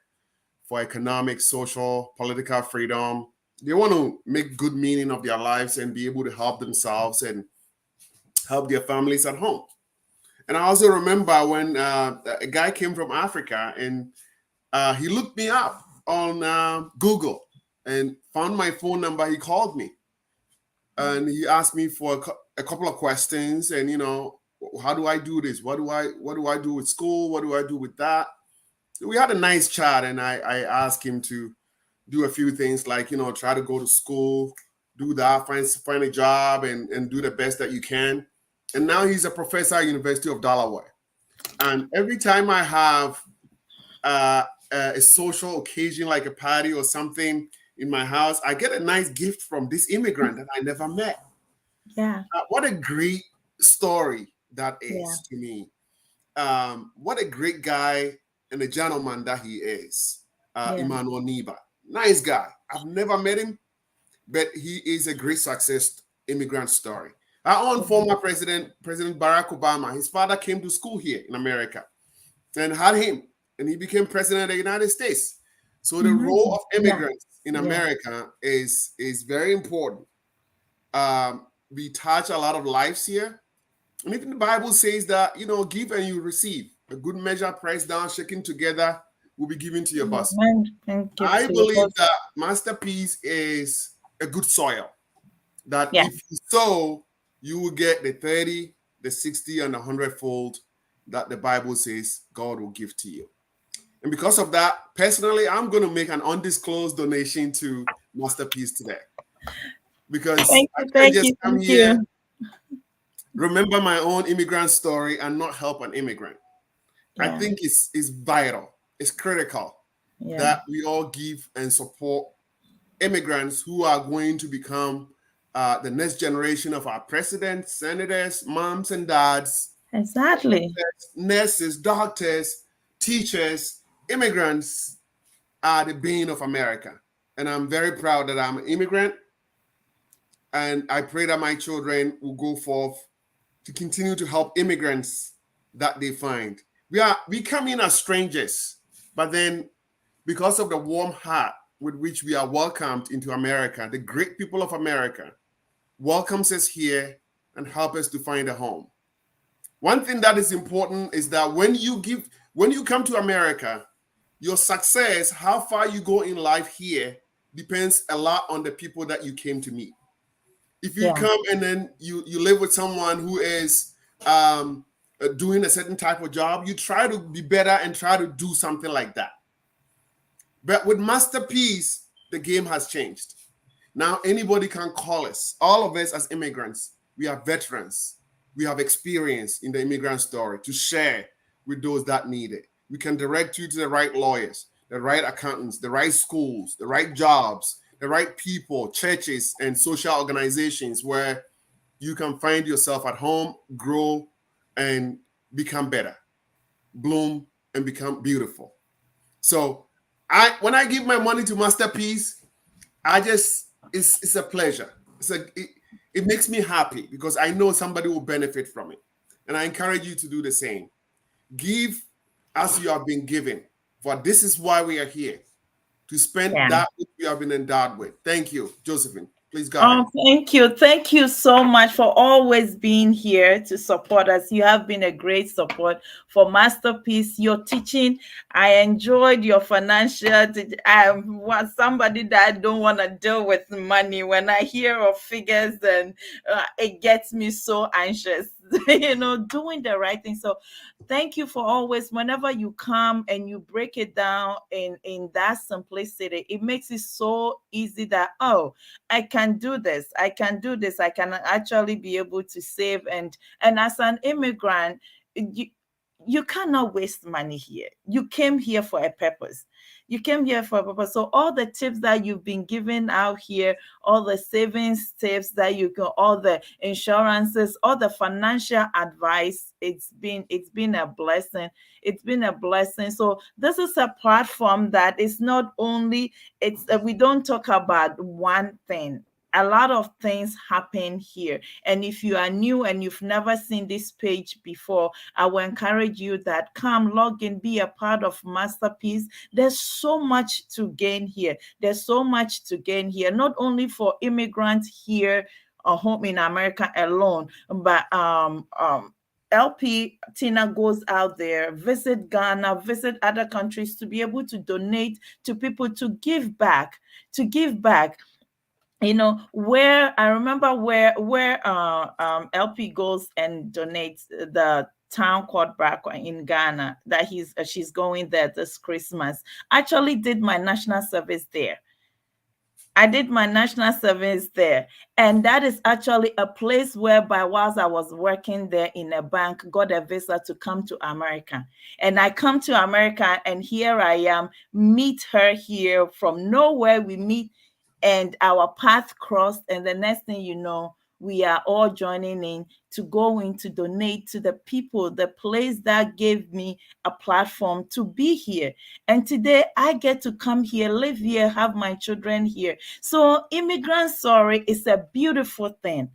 for economic, social, political freedom. They want to make good meaning of their lives and be able to help themselves and help their families at home. And I also remember when a guy came from Africa, and he looked me up on Google and found my phone number. He called me and he asked me for a couple of questions. And, how do I do this? What do I do with school? What do I do with that? we had a nice chat, and I asked him to do a few things like, try to go to school, do that, find a job, and do the best that you can. And now he's a professor at University of Delaware. And every time I have a social occasion like a party or something in my house, I get a nice gift from this immigrant that I never met. Yeah. What a great story that is Yeah. to me. What a great guy and a gentleman that he is. Yeah. Emmanuel Niba. Nice guy. I've never met him, but he is a great success immigrant story. Our own former President Barack Obama, his father came to school here in America and had him, and he became president of the United States. So the role of immigrants in America is very important. We touch a lot of lives here. And even the Bible says that, give and you receive. A good measure pressed down, shaken together, will be given to your bosom. I believe that Masterpiece is a good soil. That if you sow, you will get the 30, the 60, and the 100-fold that the Bible says God will give to you. And because of that, personally, I'm going to make an undisclosed donation to Masterpiece today. Because I can't just come here, remember my own immigrant story, and not help an immigrant. I think it's vital, it's critical that we all give and support immigrants who are going to become the next generation of our presidents, senators, moms and dads. Exactly. Nurses, doctors, teachers. Immigrants are the bane of America. And I'm very proud that I'm an immigrant. And I pray that my children will go forth to continue to help immigrants that they find. We come in as strangers, but then because of the warm heart with which we are welcomed into America, the great people of America welcomes us here and help us to find a home. One thing that is important is that when you come to America, your success, how far you go in life here, depends a lot on the people that you came to meet. If you come and then you live with someone who is doing a certain type of job, you try to be better and try to do something like that. But with Masterpiece, the game has changed. Now anybody can call us. All of us as immigrants, we are veterans. We have experience in the immigrant story to share with those that need it. We can direct you to the right lawyers, the right accountants, the right schools, the right jobs, the right people, churches, and social organizations where you can find yourself at home, grow, and become better, bloom, and become beautiful. So when I give my money to Masterpiece, it's a pleasure. It makes me happy because I know somebody will benefit from it. And I encourage you to do the same. Give as you have been given, for this is why we are here, to spend that which we have been endowed with. Thank you, Josephine. Please go ahead. Thank you. Thank you so much for always being here to support us. You have been a great support for Masterpiece. Your teaching, I enjoyed your financial. I was somebody that don't want to deal with money. When I hear of figures, and it gets me so anxious. Doing the right thing. So thank you for always, whenever you come and you break it down in that simplicity, it makes it so easy that, I can do this. I can do this. I can actually be able to save. And as an immigrant, you cannot waste money here. You came here for a purpose. So all the tips that you've been given out here, all the savings tips that you can, all the insurances, all the financial advice, it's been a blessing. It's been a blessing. So this is a platform that is not only, we don't talk about one thing. A lot of things happen here. And if you are new and you've never seen this page before, I will encourage you that come, log in, be a part of Masterpiece. There's so much to gain here. Not only for immigrants here or home in America alone, but LP Tina goes out there, visit Ghana, visit other countries to be able to donate to people, to give back. Where I remember where LP goes and donates the town called Brakwa in Ghana, that she's going there this Christmas. I actually did my national service there. I did my national service there. And that is actually a place whereby whilst I was working there in a bank, got a visa to come to America. And I come to America and here I am, meet her here from nowhere. We meet and our path crossed. And the next thing you know, we are all joining in to go in to donate to the people, the place that gave me a platform to be here. And today I get to come here, live here, have my children here. So immigrant story is a beautiful thing.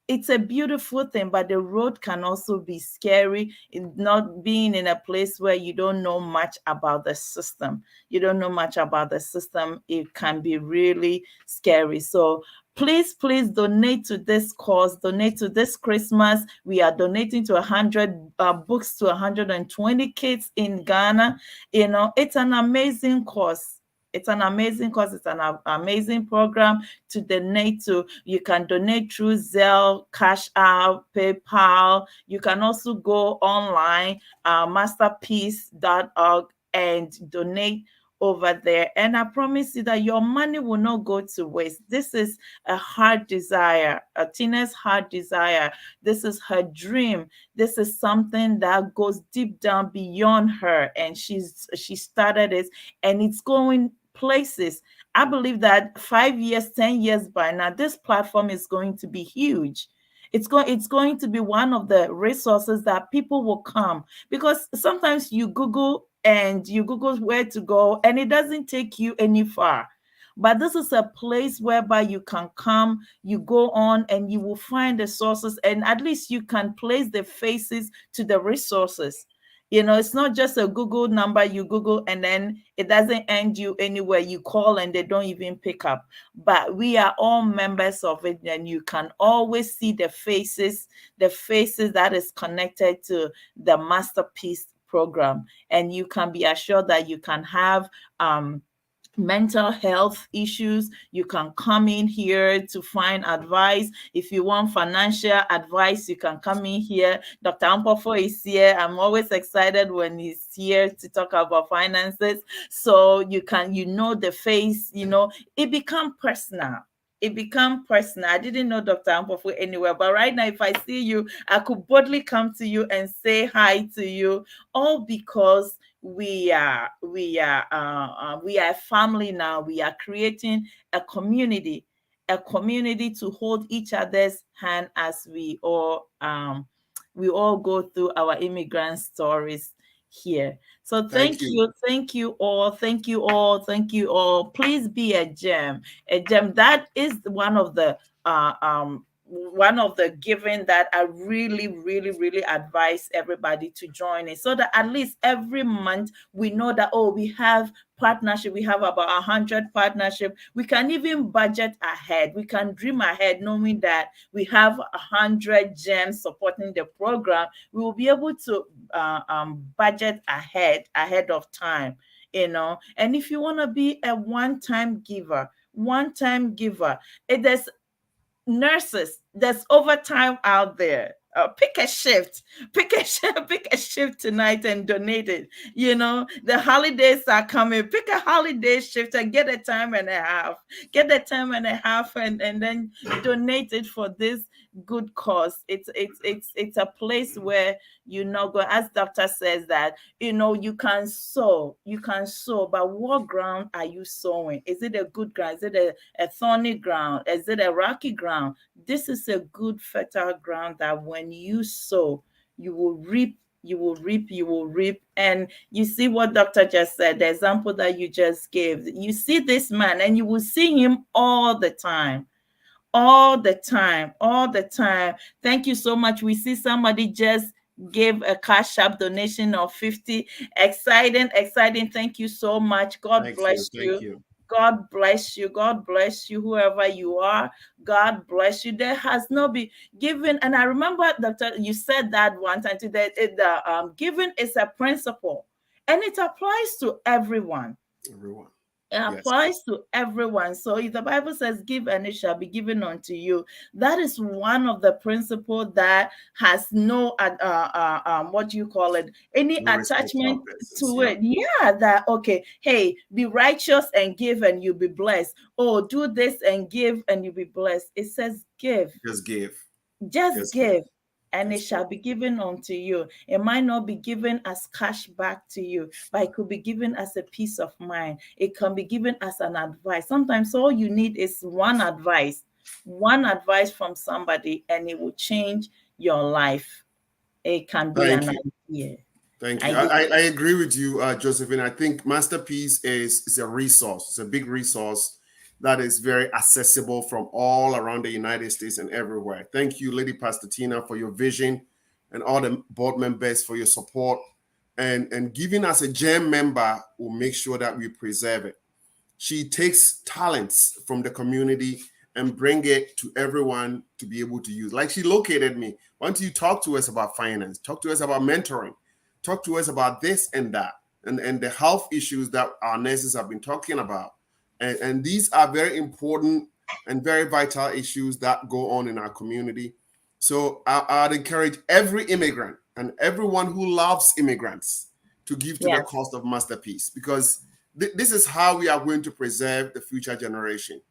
It's a beautiful thing, but the road can also be scary in not being in a place where you don't know much about the system. You don't know much about the system. It can be really scary. So please, please donate to this cause. Donate to this Christmas. We are donating to 100 books to 120 kids in Ghana. You know, it's an amazing cause. It's an amazing cause. It's an amazing program to donate to. You can donate through Zelle, Cash App, PayPal. You can also go online, masterpiece.org, and donate over there. And I promise you that your money will not go to waste. This is a heart desire, a Tina's heart desire. This is her dream. This is something that goes deep down beyond her. And she started it, and it's going places. I believe that 5 years, 10 years by now, this platform is going to be huge. It's going to be one of the resources that people will come, because sometimes you Google where to go and it doesn't take you any far. But this is a place whereby you can come, you go on and you will find the sources, and at least you can place the faces to the resources. You know, it's not just a Google number you Google and then it doesn't end you anywhere. You call and they don't even pick up. But we are all members of it, and you can always see the faces that is connected to the Masterpiece program. And you can be assured that you can have mental health issues. You can come in here to find advice. If you want financial advice, you can come in here. Dr. Ampofo is here. I'm always excited when he's here to talk about finances. So you know the face, you know, it become personal. It become personal. I didn't know Dr. Ampofo anywhere, but right now, if I see you, I could boldly come to you and say hi to you, all because we are a family now. We are creating a community to hold each other's hand as we all go through our immigrant stories here. So thank you all. Please be a gem. That is one of the giving that I really, really, really advise everybody to join in, so that at least every month we know that, oh, we have partnership. We have about 100 partnership. We can even budget ahead. We can dream ahead, knowing that we have 100 gems supporting the program. We will be able to budget ahead of time, you know. And if you want to be a one-time giver, there's nurses, there's overtime out there. Pick a shift tonight and donate it. You know, the holidays are coming. Pick a holiday shift and get a time and a half. And then donate it for this good cause. It's a place where you know, go, as doctor says, that you know you can sow, but what ground are you sowing? Is it a good ground? Is it a thorny ground? Is it a rocky ground? This is a good fertile ground that when you sow, you will reap. And you see what doctor just said, the example that you just gave. You see this man and you will see him all the time. Thank you so much. We see somebody just gave a Cash App donation of 50. Exciting. Thank you so much. God bless you. God bless you, whoever you are. God bless you. There has not been given. And I remember, Doctor, you said that one time today, giving is a principle, and it applies to everyone. It Yes. applies to everyone. So if the Bible says, give and it shall be given unto you, that is one of the principles that has no, what do you call it? Any No respect of attachment persons. to Yeah. it. Yeah, that, okay, hey, be righteous and give and you'll be blessed. Oh, do this and give and you'll be blessed. It says give. Just give. Just Just give. give, and it Just give. shall be given unto you. It might not be given as cash back to you, but it could be given as a peace of mind. It can be given as an advice. Sometimes all you need is one advice from somebody, and it will change your life. It can be Thank an you. idea. Thank you. I I agree with you, Josephine. I think Masterpiece is a resource. It's a big resource that is very accessible from all around the United States and everywhere. Thank you, Lady Pastor Tina, for your vision, and all the board members for your support, and giving us a GEM member will make sure that we preserve it. She takes talents from the community and bring it to everyone to be able to use. Like she located me. Why don't you talk to us about finance? Talk to us about mentoring. Talk to us about this and that, and the health issues that our nurses have been talking about. And these are very important and very vital issues that go on in our community. So I'd encourage every immigrant and everyone who loves immigrants to give to the Yes, cause of Masterpiece, because this is how we are going to preserve the future generation,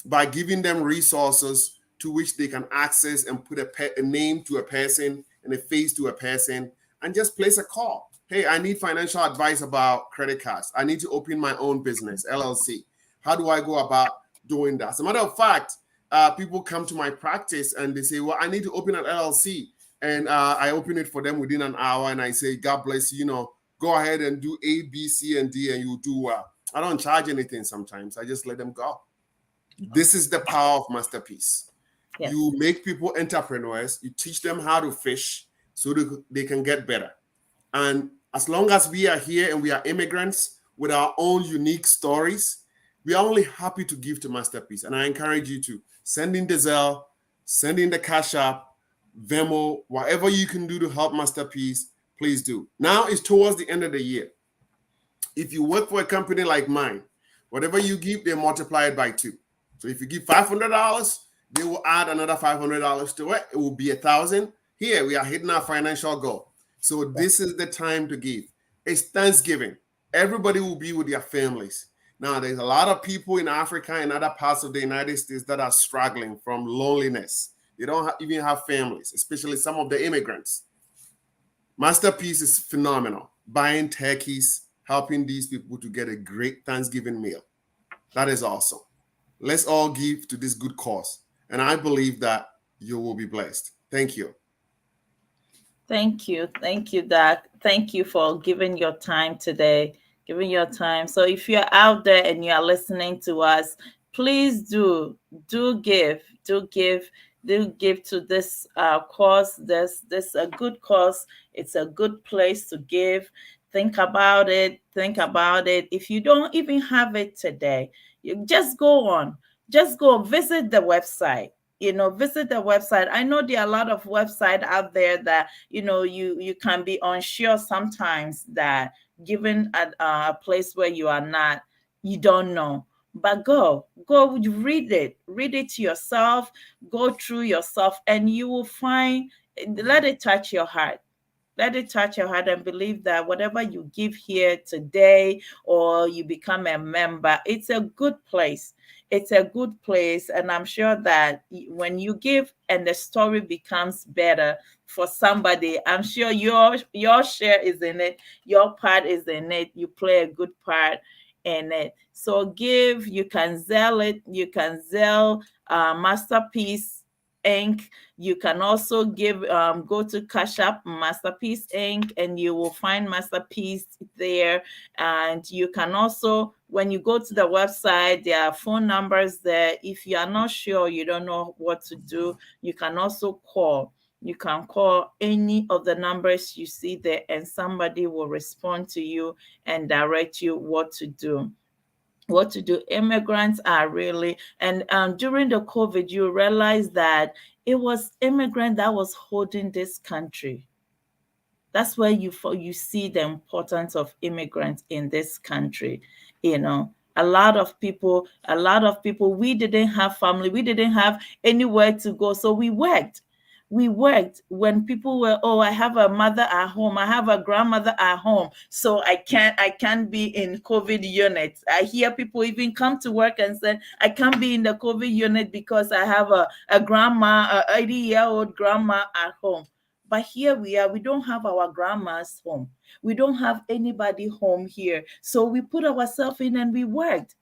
by giving them resources to which they can access and put a name to a person and a face to a person, and just place a call. Hey, I need financial advice about credit cards. I need to open my own business, LLC. How do I go about doing that? As a matter of fact, people come to my practice and they say, well, I need to open an LLC. And I open it for them within an hour, and I say, God bless you, go ahead and do A, B, C, and D, and you'll do well. I don't charge anything sometimes. I just let them go. This is the power of Masterpiece. yes. You make people entrepreneurs. You teach them how to fish so they can get better. And as long as we are here and we are immigrants with our own unique stories, we are only happy to give to Masterpiece. And I encourage you to send in the Zelle, send in the Cash App, Venmo, whatever you can do to help Masterpiece, please do. Now it's towards the end of the year. If you work for a company like mine, whatever you give, they multiply it by 2. So if you give $500, they will add another $500 to it. It will be 1,000. Here we are hitting our financial goal. So this is the time to give. It's Thanksgiving. Everybody will be with their families. Now, there's a lot of people in Africa and other parts of the United States that are struggling from loneliness. They don't even have families, especially some of the immigrants. Masterpiece is phenomenal. Buying turkeys, helping these people to get a great Thanksgiving meal. That is awesome. Let's all give to this good cause. And I believe that you will be blessed. Thank you. Thank you. Thank you, Doc. Thank you for giving your time today, giving your time. So if you're out there and you are listening to us, please do give, do give to this cause. This a good cause. It's a good place to give. Think about it. Think about it. If you don't even have it today, you just go on. Just go visit the website. Visit the website. I know there are a lot of websites out there that you can be unsure sometimes, that given at a place where you are not, you don't know. But go read it to yourself, go through yourself, and you will find, let it touch your heart. Let it touch your heart, and believe that whatever you give here today, or you become a member, it's a good place. It's a good place. And I'm sure that when you give and the story becomes better for somebody, I'm sure your share is in it, your part is in it. You play a good part in it. So give. You can Zelle it. You can Zelle Masterpiece Inc. You can also give, go to Cash App Masterpiece Inc., and you will find Masterpiece there. And you can also, when you go to the website, there are phone numbers there. If you are not sure, you don't know what to do, you can also call. You can call any of the numbers you see there, and somebody will respond to you and direct you what to do. Immigrants are really, and during the COVID, you realize that it was immigrant that was holding this country. That's where you see the importance of immigrants in this country. A lot of people, we didn't have family, we didn't have anywhere to go, so we worked. When people were, oh, I have a mother at home, I have a grandmother at home, so I can't be in COVID unit. I hear people even come to work and say, I can't be in the COVID unit because I have a grandma, a 80-year-old grandma at home. But here we are, we don't have our grandmas home. We don't have anybody home here. So we put ourselves in and we worked.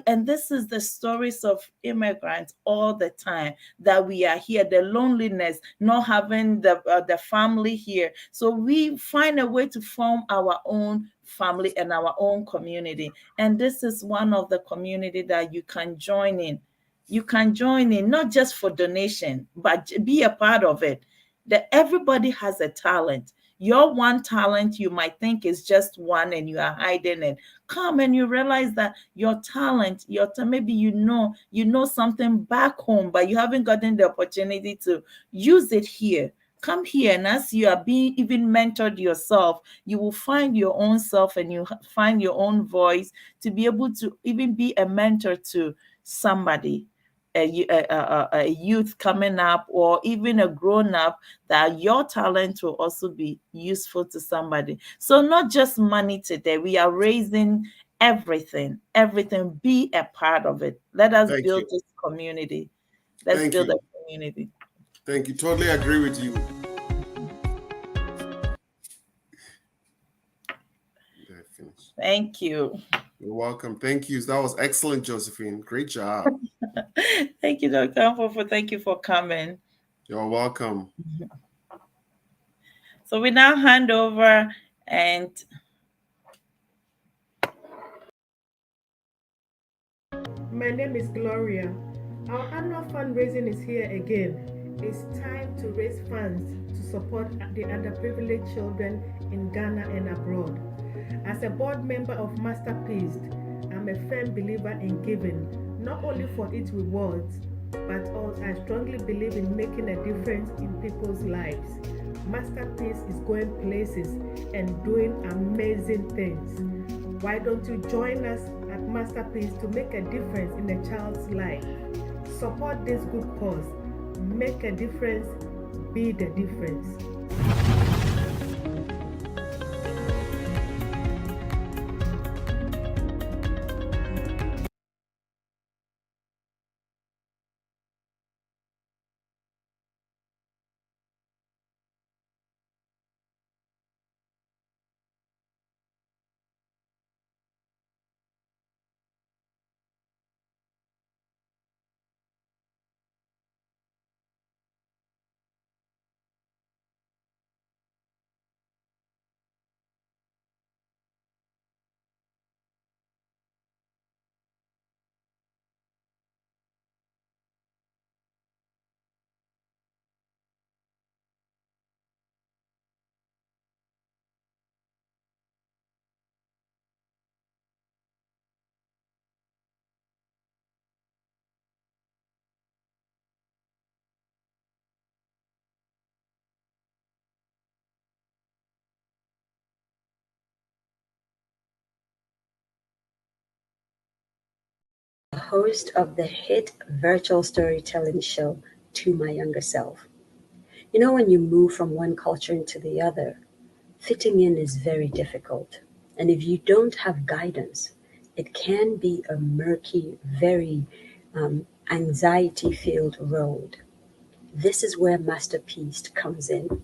And this is the stories of immigrants all the time, that we are here, the loneliness, not having the family here. So we find a way to form our own family and our own community. And this is one of the community that you can join in. You can join in, not just for donation, but be a part of it. That everybody has a talent. Your one talent you might think is just one and you are hiding it. Come and you realize that your talent, maybe you know something back home, but you haven't gotten the opportunity to use it here. Come here, and as you are being even mentored yourself, you will find your own self and you find your own voice to be able to even be a mentor to somebody. A youth coming up, or even a grown up, that your talent will also be useful to somebody. So not just money today, we are raising everything. Be a part of it. Let us Thank build you. this community. Let's Thank build you. a community. Thank you. Totally agree with you. Did I finish? Thank you. You're welcome. Thank you. That was excellent, Josephine. Great job. Thank you, Dr. Thank you for coming. You're welcome. So we now hand over and My name is Gloria. Our annual fundraising is here again. It's time to raise funds to support the underprivileged children in Ghana and abroad. As a board member of Masterpiece, I'm a firm believer in giving, not only for its rewards, but also I strongly believe in making a difference in people's lives. Masterpiece is going places and doing amazing things. Why don't you join us at Masterpiece to make a difference in a child's life? Support this good cause. Make a difference. Be the difference. Host of the hit virtual storytelling show To My Younger Self. You know, when you move from one culture into the other, fitting in is very difficult. And if you don't have guidance, it can be a murky, very anxiety filled road. This is where Masterpiece comes in.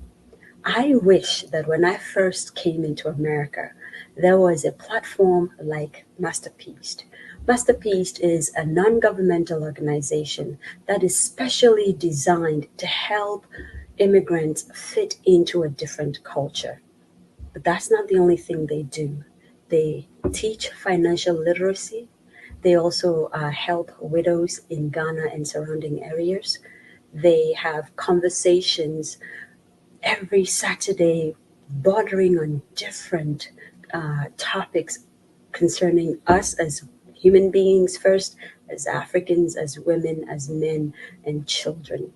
I wish that when I first came into America, there was a platform like Masterpiece. Masterpiece is a non governmental organization that is specially designed to help immigrants fit into a different culture. But that's not the only thing they do. They teach financial literacy. They also help widows in Ghana and surrounding areas. They have conversations every Saturday bordering on different topics concerning us as human beings first, as Africans, as women, as men, and children.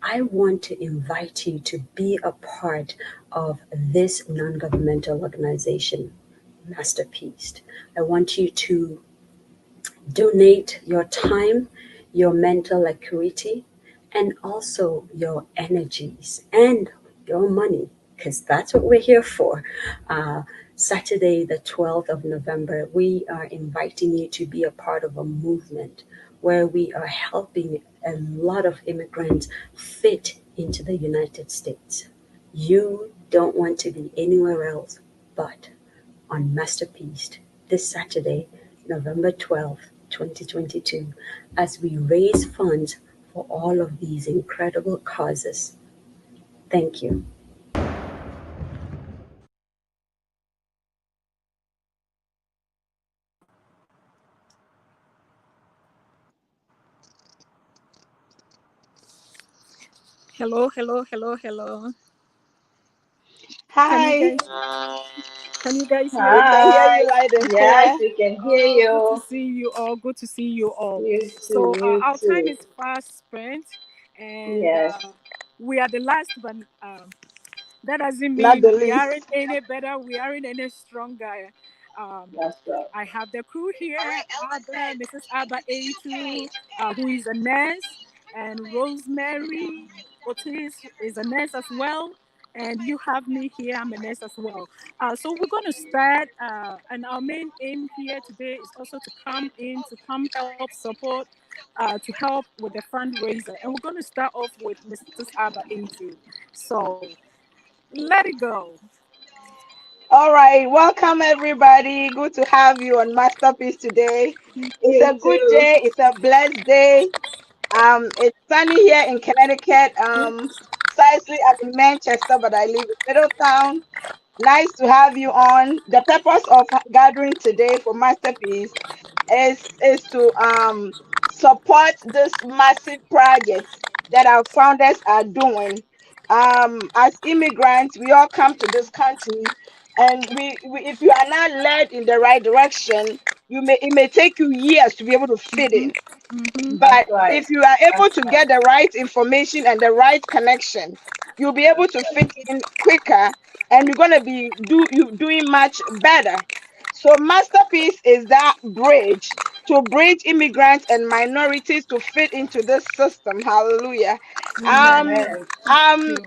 I want to invite you to be a part of this non governmental organization, Masterpiece. I want you to Donate your time, your mental acuity, and also your energies and your money, because that's what we're here for. Uh, Saturday, the 12th of November, we are inviting you to be a part of a movement where we are helping a lot of immigrants fit into the United States. You don't want to be anywhere else but on Masterpiece this Saturday, November 12th, 2022, as we raise funds for all of these incredible causes. Thank you. Hello, hello, hello, hello. Can you Hi. guys can you guys hear We can me? hear Hi. you loud and Yes, clear. we can hear Oh, good to you. see you all. Good to see you all. You too. So You our time too. is fast spent, and Yes, we are the last, but that doesn't Not mean the we least. aren't any better. We aren't any stronger. Um, that's right. I have the crew here: Abba, Mrs. Abba A2, who is a nurse, and Rosemary Otis is a nurse as well. And you have me here; I'm a nurse as well. So we're going to start, and our main aim here today is also to come in, to come help support, to help with the fundraiser. And we're going to start off with Mrs. Abba A2. So let it go. All right. Welcome, everybody. Good to have you on Masterpiece today. It's You a good too. day. It's a blessed day. It's sunny here in Connecticut. Precisely I'm in Manchester, but I live in Middletown. Nice to have you on. The purpose of gathering today for Masterpiece is to support this massive project that our founders are doing. As immigrants, we all come to this country, and we if you are not led in the right direction, it may take you years to be able to fit in. That's But right. if you are able That's to right. get the right information and the right connection, you'll be able to fit in quicker, and you're gonna be doing much better. So Masterpiece is that bridge to bridge immigrants and minorities to fit into this system. Hallelujah. Um Amen. um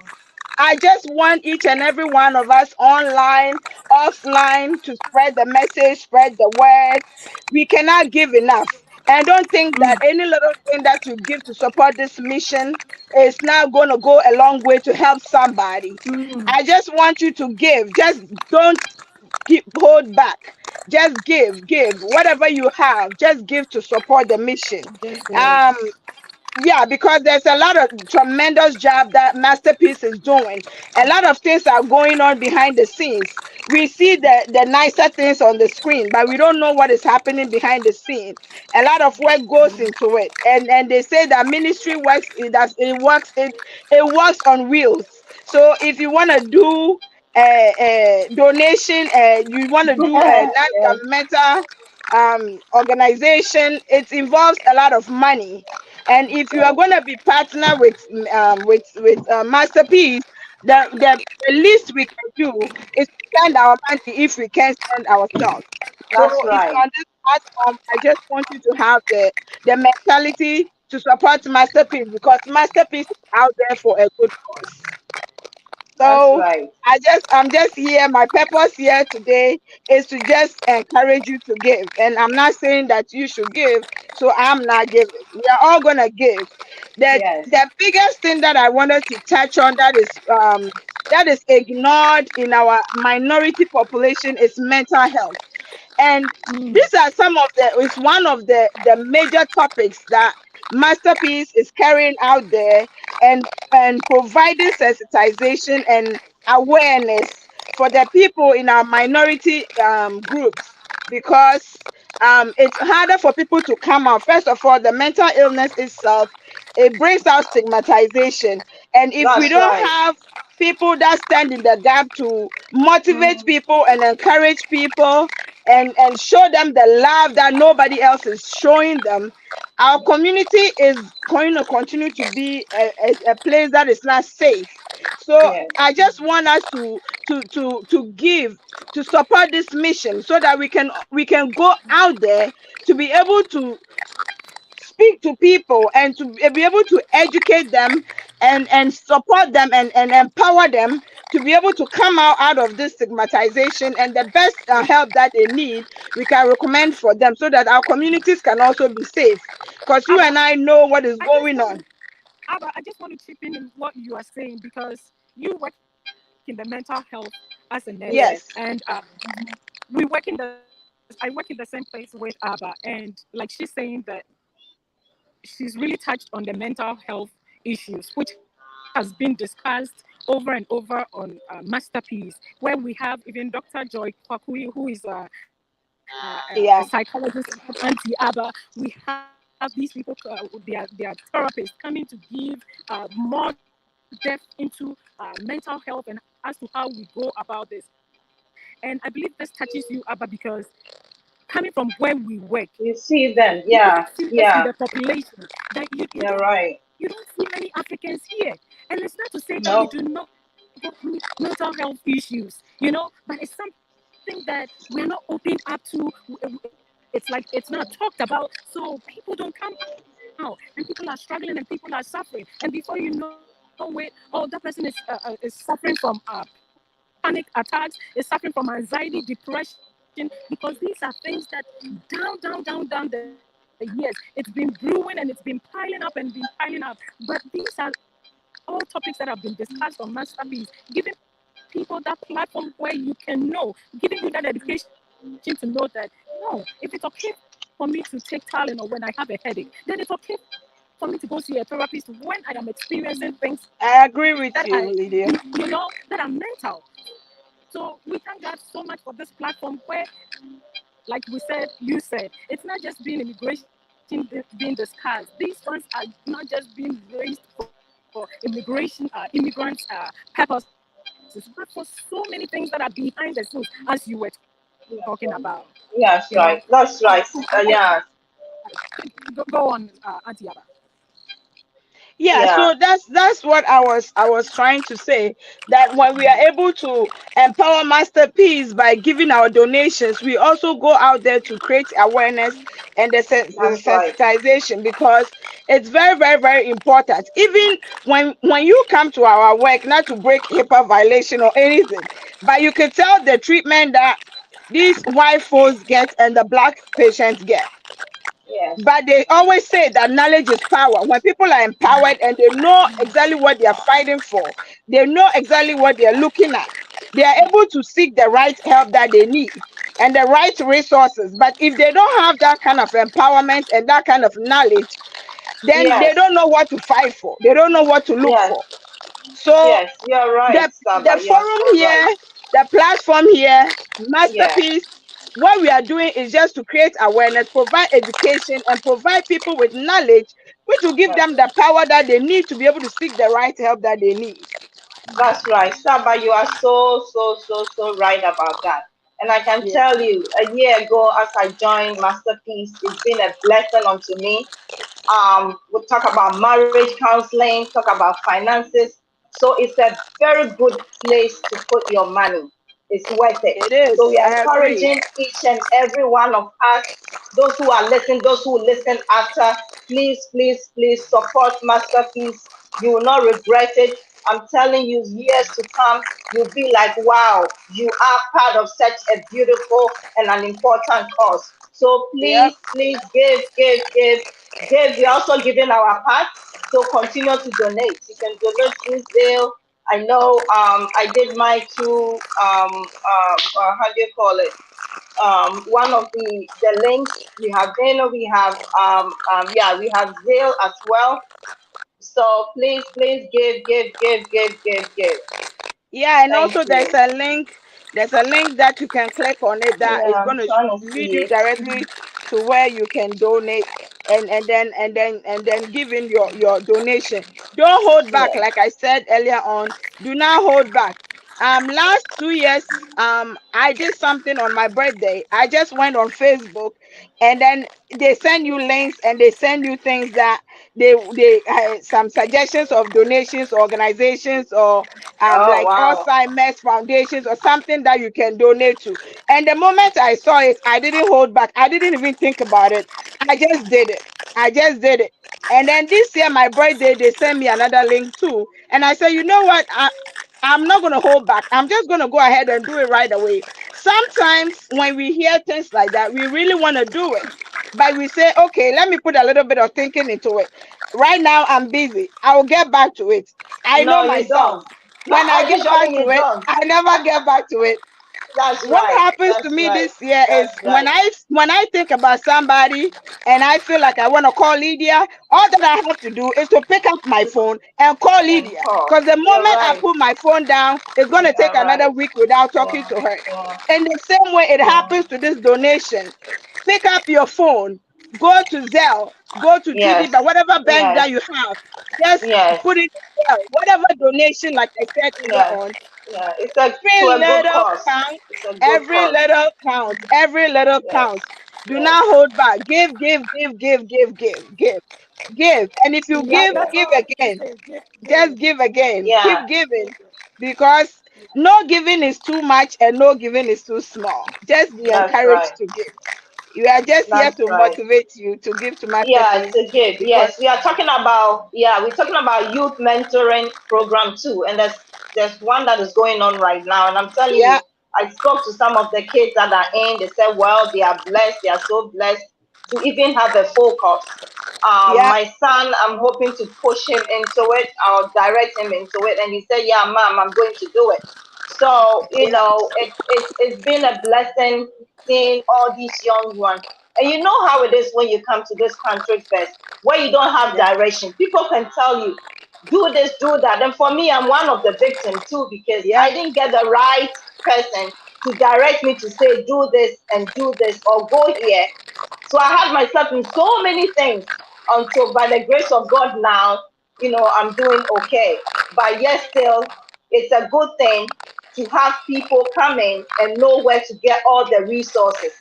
I just want each and every one of us online, offline, to spread the message, spread the word. We cannot give enough. And don't think that any little thing that you give to support this mission is now going to go a long way to help somebody. I just want you to give. Just don't hold back. Just give. Whatever you have, just give to support the mission. Just go. Um, yeah, because there's a lot of tremendous job that Masterpiece is doing. A lot of things are going on behind the scenes. We see the nicer things on the screen, but we don't know what is happening behind the scene. A lot of work goes into it, and they say that ministry works. It works on wheels. So if you want to do a donation, you want to do a Yes, non-governmental organization, it involves a lot of money. And if you are yes. going to be partner with Masterpiece, the least we can do is to send our money if we can send ourselves. So That's if right. you're on this platform, I just want you to have the mentality to support Masterpiece, because Masterpiece is out there for a good cause. That's So right. I'm just here. My purpose here today is to just encourage you to give. And I'm not saying that you should give, so I'm not giving. We are all gonna give. Yes. The biggest thing that I wanted to touch on that is ignored in our minority population is mental health. And these are some of it's one of the major topics that Masterpiece is carrying out there, and providing sensitization and awareness for the people in our minority groups, because it's harder for people to come out. First of all, the mental illness itself, it brings out stigmatization. And if we That's don't right. have people that stand in the gap to motivate people and encourage people, and show them the love that nobody else is showing them, our community is going to continue to be a place that is not safe. So Yes. I just want us to give, to support this mission, so that we can go out there to be able to speak to people and to be able to educate them and support them and empower them to be able to come out of this stigmatization, and the best help that they need we can recommend for them, so that our communities can also be safe, because you and I know what is I just going want on. to, Abba, I just want to chip in what you are saying, because you work in the mental health as a nurse, Yes. Yes. and we work in the. I work in the same place with Abba, and like she's saying that she's really touched on the mental health issues, which has been discussed over and over on Masterpiece, where we have even Dr. Joy Kwakui, who is a Yeah. psychologist, Auntie Abba. We have these people, they are therapists coming to give more depth into mental health and as to how we go about this. And I believe this touches you, Abba, because coming from where we work, You see you don't them. see this Yeah. in the Yeah. population. That You're right. you don't see many Africans here. And it's not to say that we do Nope. not go through mental health issues, but it's something that we're not open up to. It's like it's not talked about, so people don't come out, and people are struggling and people are suffering. And before you know it, oh, that person is suffering from panic attacks, is suffering from anxiety, depression, because these are things that down the years, it's been brewing and it's been piling up and been piling up. But these are all topics that have been discussed on Masterpiece, giving people that platform where you can know, giving you that education to know that no, if it's okay for me to take Tylenol when I have a headache, then it's okay for me to go see a therapist when I am experiencing things that I, I agree with you, Lydia. that are mental. So we thank God so much for this platform where, like we said, you said, it's not just being immigration being discussed. These funds are not just being raised for immigrants purposes, but for so many things that are behind the scenes, as you were talking about. Yes, So right. That's right. Yeah. go on, Auntie Abba. Yeah, Yeah. so that's what I was trying to say, that when we are able to empower Masterpiece by giving our donations, we also go out there to create awareness and the That's right. sensitization, because it's very, very, very important. Even when you come to our work, not to break HIPAA violation or anything, but you can tell the treatment that these white folks get and the black patients get. Yes. But they always say that knowledge is power. When people are empowered and they know exactly what they are fighting for, they know exactly what they are looking at, they are able to seek the right help that they need and the right resources. But if they don't have that kind of empowerment and that kind of knowledge, then they Yes. don't know what to fight for. They don't know what to look Yes. for. So Yes. You're right, the Saba. You're forum so right. here, the platform here, Yeah. Masterpiece, what we are doing is just to create awareness, provide education, and provide people with knowledge, which will give Yes. them the power that they need to be able to seek the right help that they need. That's right. Saba, you are so, so, so, so right about that. And I can Yeah. tell you, a year ago, as I joined Masterpiece, it's been a blessing unto me. We'll talk about marriage counseling, talk about finances. So it's a very good place to put your money. It's worth it. It So is. we are I agree. encouraging each and every one of us, those who are listening, those who listen after, please, please, please support Masterpiece. You will not regret it. I'm telling you, years to come, you'll be like, wow, you are part of such a beautiful and an important cause. So Yep. please, please give, give, give, give. We're also giving our part. So continue to donate. You can donate through Zelle. I know I did my two how do you call it? One of the links we have Zeno, we have yeah, we have Zelle as well. So please, please give, give, give, give, give, give. Yeah, and Thank also there's you. a link. There's a link that you can click on it that is Yeah, I'm going to trying to lead see you it. directly to where you can donate and then give in your donation. Don't hold back, Yeah. like I said earlier on. Do not hold back. last 2 years, I did something on my birthday. I just went on Facebook, and then they send you links and they send you things that they some suggestions of donations, organizations, or Oh like wow. Alzheimer's foundations or something that you can donate to. And the moment I saw it, I didn't hold back. I didn't even think about it. I just did it. I just did it. And then this year, my birthday, they sent me another link too. And I said, you know what? I'm not going to hold back. I'm just going to go ahead and do it right away. Sometimes when we hear things like that, we really want to do it. But we say, okay, let me put a little bit of thinking into it. Right now, I'm busy. I will get back to it. I know No, you myself. don't. When I get back Usually to you it, don't. I never get back to it. That's What right. happens to That's me right. this year is That's right. when I think about somebody and I feel like I want to call Lydia, all that I have to do is to pick up my phone and call And Lydia. call. Because the You're moment I right. put my phone down, it's gonna take You're another right. week without talking Yeah. to her. Yeah. In the same way, it Yeah. happens to this donation. Pick up your phone, go to Zelle, go to Yes. TD, but whatever bank Yes. that you have, just Yes. put it in Zelle. Whatever donation, like I said earlier Yes. on, Yeah. It's a to every a good little cause. counts. It's a good Every cause. little counts. Every little Yes. counts. Do Yes. not hold back. Give, give, give, give, give, give, give, give. And if you Yeah, give, Yes. that's give all I can again. say. Give, Just give. give again. Yeah. Keep giving, because no giving is too much and no giving is too small. Just be That's right. encouraged to give. We are just here That's to right. motivate you to give to Yeah, Masterpiece to give. because Yes, we are talking about, yeah, we're talking about youth mentoring program too. And there's one that is going on right now. And I'm telling yeah, you, I spoke to some of the kids that are in, they said, well, they are blessed, they are so blessed to even have a focus. yeah, My son, I'm hoping to push him into it. I'll direct him into it. And he said, yeah, mom, I'm going to do it. So, you yeah, know, it's been a blessing seeing all these young ones. And you know how it is when you come to this country first, where you don't have yeah, direction. People can tell you, do this, do that. And for me, I'm one of the victims too, because yeah, I didn't get the right person to direct me to say, do this, or go here. So I had myself in so many things until by the grace of God now, you know, I'm doing okay. But yet still, it's a good thing to have people come in and know where to get all the resources,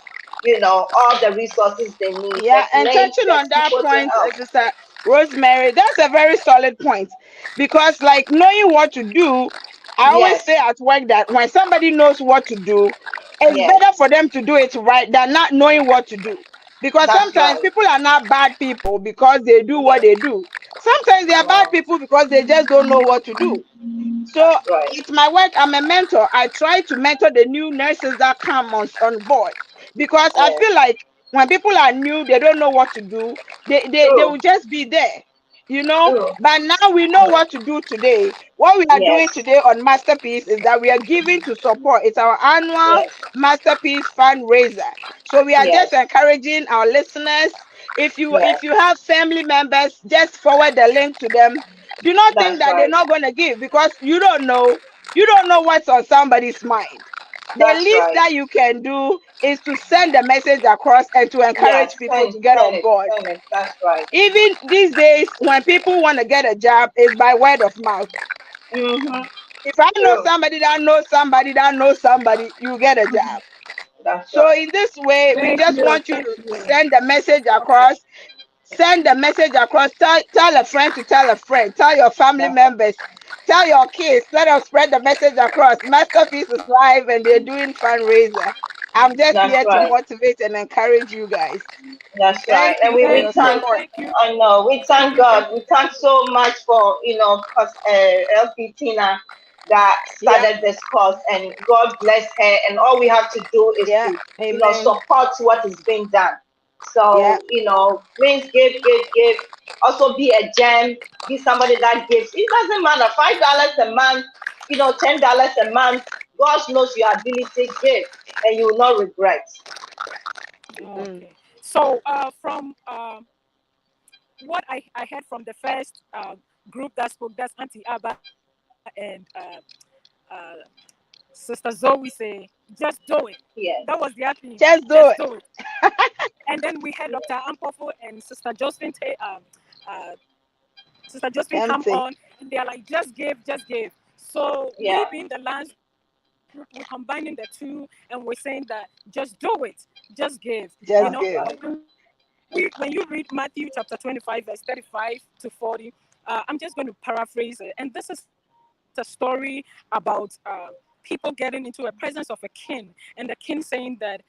you know, all the resources they need. yeah. There's And links, touching there's on that people to point, help. Sister Rosemary, that's a very solid point, because like knowing what to do, I always Yes, say at work that when somebody knows what to do, it's yes, better for them to do it right than not knowing what to do. Because that's sometimes right. people are not bad people because they do what Yes, they do. Sometimes they are bad no, people because they just don't know what to do. So that's right. it's my work. I'm a mentor. I try to mentor the new nurses that come on board, because I Yes, feel like when people are new, they don't know what to do. They true, will just be there, you know. true, But now we know true. what to do today. What we are Yes, doing today on Masterpiece is that we are giving to support. It's our annual yes, Masterpiece fundraiser. So we are yes, just encouraging our listeners. yes, If you have family members, just forward the link to them. Do not think that's that they're right. not going to give, because you don't know what's on somebody's mind. The That's least right. that you can do is to send the message across and to Yes, encourage people to get send on it, board. send it. That's right. Even these days, when people want to get a job, it's by word of mouth. Mm-hmm. If I know True. somebody that knows somebody that knows somebody, you get a job. That's So right. in this way, we Thank just you. want you Thank to you. send the message Okay. across. Send the message across. Tell a friend to tell a friend. Tell your family That's right. members. Tell your kids. Let us spread the message across. Masterpiece is live and they're doing fundraiser. I'm just That's here to right. motivate and encourage you guys. That's right. Thank And you for we your Thank you. thank, support. Thank you. I know, we Thank thank you. Thank God. We you. thank so much for, LP Tina that Yeah, started this cause, and God bless her. And all we have to do is yeah, to, amen. support what is being done. Yeah, So, please give, give, give. Also be a gem, be somebody that gives. It doesn't matter. $5 a month, $10 a month. God knows your ability. Give, and you will not regret. mm. Okay. So, from what I heard from the first group that spoke, that's Auntie Abba and uh, Sister Zoe say, just do it. That Yes. was their theme. Just Just do do it. it. And then we had Dr. Ampofo and uh, Sister Josephine come Empty. on, and they're like, just give, just give. So we Yeah. being the last we're combining the two, and we're saying that just do it, just give. You Just know, give. when you read Matthew chapter 25, verse 35 to 40, I'm just going to paraphrase it. And this is a story about people getting into a presence of a king, and the king saying that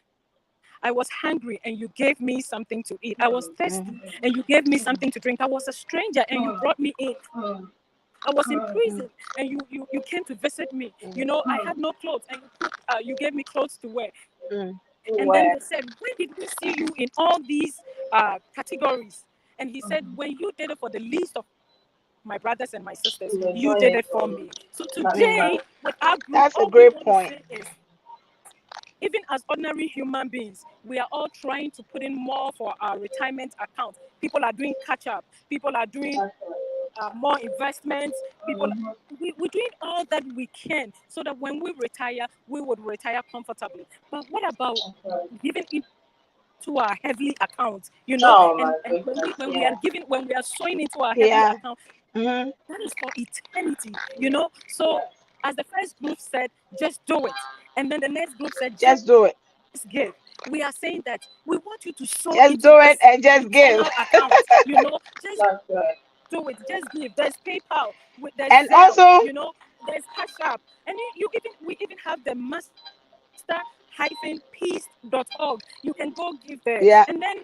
I was hungry and you gave me something to eat. I was thirsty and you gave me something to drink. I was a stranger and you brought me in. I was in prison and you came to visit me. You know, I had no clothes and you gave me clothes to wear. And then they said, when did we see you in all these categories? And he said, when you did it for the least of my brothers and my sisters, you did it for me. So today, with our group, That's all a we great want to point. say is, even as ordinary human beings, we are all trying to put in more for our retirement account. People are doing catch up. People are doing more investments. We're doing all that we can so that when we retire, we would retire comfortably. But what about giving into our heavenly account? You know, and when we are giving, when we are sowing into our heavenly Yeah. account, Mm-hmm. that is for eternity. You know, so as the first group said, just do it, and then the next group said, Just just do it. give. We are saying that we want you to sow into Just this do it and just eternal give. account. You know, just do it. Just give. There's PayPal. There's And Zelle. also, You know, there's Cash App, and we even have the master-peace.org. You can go give there, and yeah, then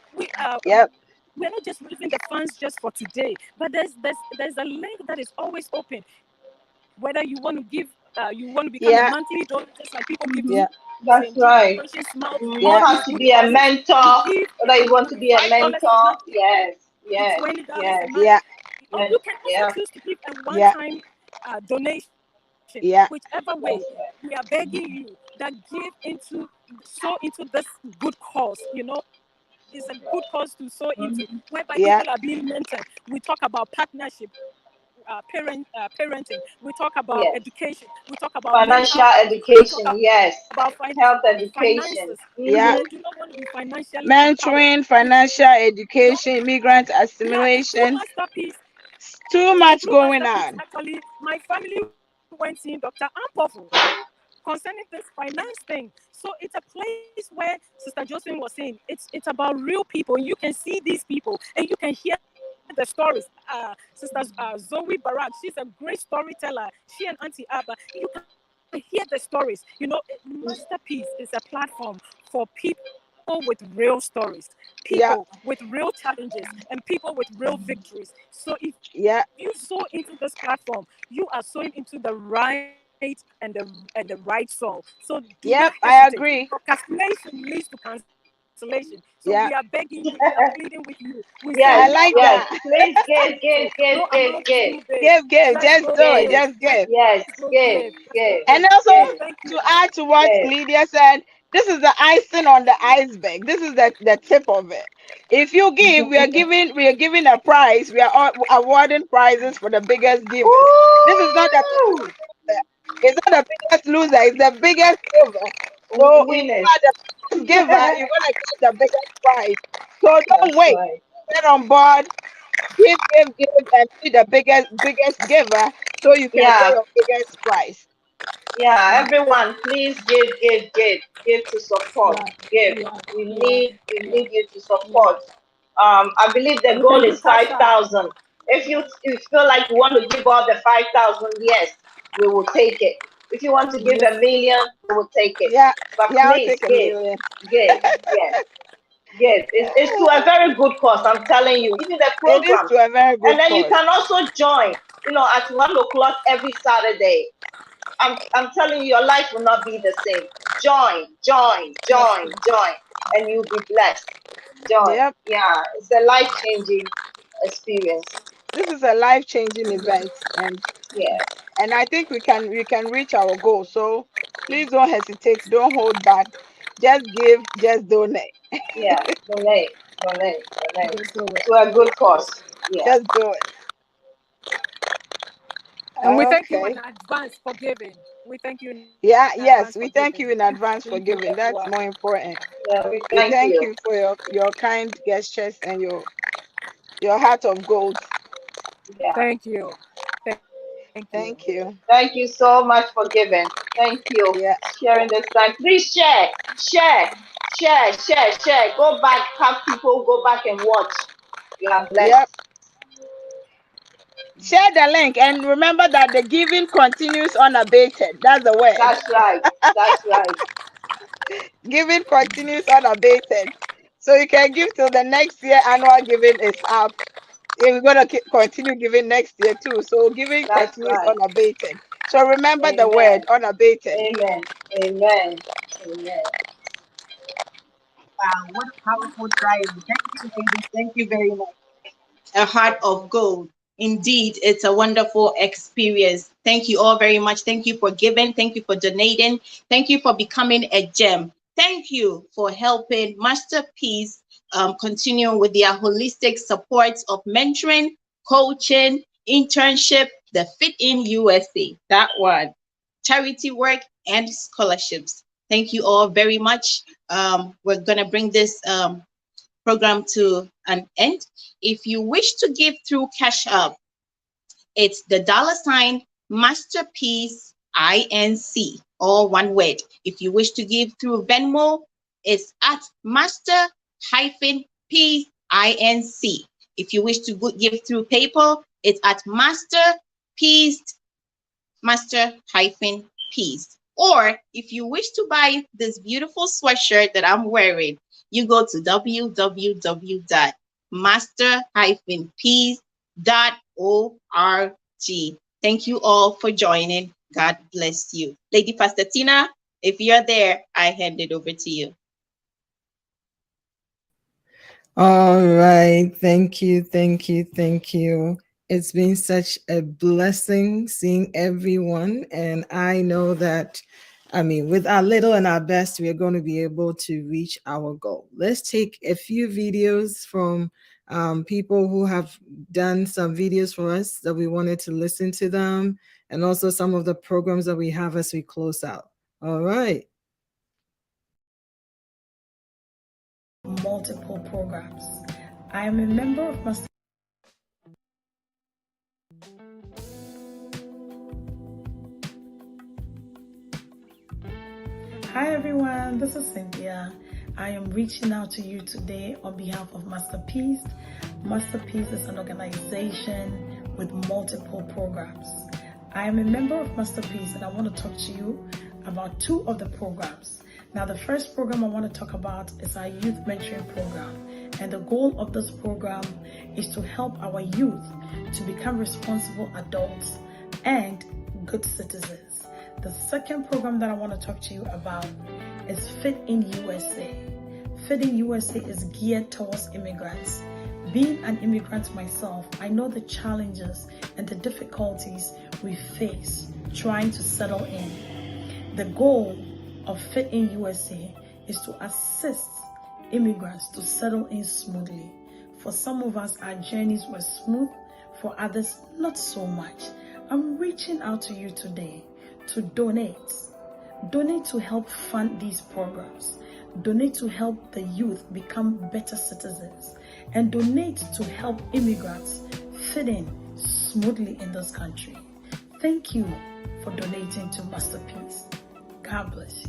yep, we're not just raising the funds just for today, but there's a link that is always open. Whether you want to give, you want to become a monthly yeah, donor, just like people give to yeah, St. Jude Operation Smile, or yeah, you deposit. You give, it can be $5 a month, it can be $20 a month, yeah, or you can also choose to give a yeah, one-time donation. yeah, Whichever way, we are begging you that give into, sow into this good cause. You know, it's a good cause to sow into, whereby yeah, people are being mentored. We talk about partnership, parenting. We talk about education. We talk about mental health. We talk about finances. yeah. You do not want to be financially empowered. Mentoring, financial You know, education, immigrant yeah, and through assimilation. Masterpiece, Too and much through going Masterpiece, on. actually, my family went seeing Dr. Ampofu concerning this finance thing. So it's a place where Sister Josephine was saying it's about real people. You can see these people and you can hear the stories. Sister Zoe Barak, she's a great storyteller. She and Auntie Abba, you can hear the stories. You know, Masterpiece is a platform for people with real stories, people with Yeah, real challenges, and people with real victories. So if you sow yeah, into this platform, you are sowing into the right and the right soul. So do not hesitate. yep, I agree. Procrastination leads to cancellation. So we are begging you, Yeah, we are pleading with you. We say I no like amount that. is too little, no amount is too big. Give, Just just go do it, give. just give. Just go give. Just go give. And also, So thank you. to add to what Lydia said, this is the icing on the iceberg. This is the tip of it. If you give, we are giving a prize. We are awarding prizes for the biggest givers. This is not the biggest loser. It's not the biggest loser. It's the biggest giver. So if you are the biggest giver, you're gonna get the biggest prize. So don't wait. Get on board. Give, and be the biggest giver, so you can get your biggest prize. Yeah, yeah, yeah, yeah, yeah. You can do cash out. Yes. Yeah, yeah, I'll take a million. It is to a very good cause. Yep, this is a life-changing event, and I think we can reach our goal. So please don't hesitate, don't hold back. Just give, just donate. Just do it. Just do it. And we thank you in Okay. advance for giving. We thank you in advance Yeah, for yes, giving. we thank you in advance Thank for you, giving. everyone. That's more important. We thank you for your kind gestures and your heart of gold. Thank you. Thank you. Thank you. Thank you so much for giving. Thank you. Yeah. Sharing this time. Please share, share, share, share, share. Go back, have people go back and watch. You are blessed. Yep. Share the link and remember that the giving continues unabated. That's the word. That's right. That's right. Giving continues unabated. So you can give till the next year annual giving is up. Yeah, we're gonna continue giving next year too. So giving That's continues right. unabated. So remember the Amen. word unabated. Amen. Amen. Amen. Wow, what a powerful trial. Thank you, ladies. Thank you very much. A heart of gold. Indeed, it's a wonderful experience. Thank you all very much. Thank you for giving. Thank you for donating. Thank you for becoming a gem. Thank you for helping Masterpiece continue with their holistic supports of mentoring, coaching, internship, the FitInUSA, that one, charity work, and scholarships. Thank you all very much. We're going to bring this program to an end. If you wish to give through Cash App, it's the $sign Masterpiece INC, all one word. If you wish to give through Venmo, it's at Master-Piece INC. If you wish to give through PayPal, it's at Master-Piece. Or if you wish to buy this beautiful sweatshirt that I'm wearing, you go to www.master-piece.org. Thank you all for joining. God bless you. Lady Pastor Tina, if you're there, I hand it over to you. All right. Thank you. Thank you. Thank you. It's been such a blessing seeing everyone. And I know that, with our little and our best, we are going to be able to reach our goal. Let's take a few videos from people who have done some videos for us that we wanted to listen to them, and also some of the programs that we have as we close out. All right. Multiple programs. I am a member of Master. Hi everyone, this is Cynthia. I am reaching out to you today on behalf of Masterpiece. Masterpiece is an organization with multiple programs. I am a member of Masterpiece and I want to talk to you about two of the programs. Now, the first program I want to talk about is our youth mentoring program. And the goal of this program is to help our youth to become responsible adults and good citizens. The second program that I want to talk to you about is FitInUSA. FitInUSA is geared towards immigrants. Being an immigrant myself, I know the challenges and the difficulties we face trying to settle in. The goal of FitInUSA is to assist immigrants to settle in smoothly. For some of us, our journeys were smooth, for others, not so much. I'm reaching out to you today to donate. Donate to help fund these programs. Donate to help the youth become better citizens. And donate to help immigrants fit in smoothly in this country. Thank you for donating to Masterpiece. God bless you.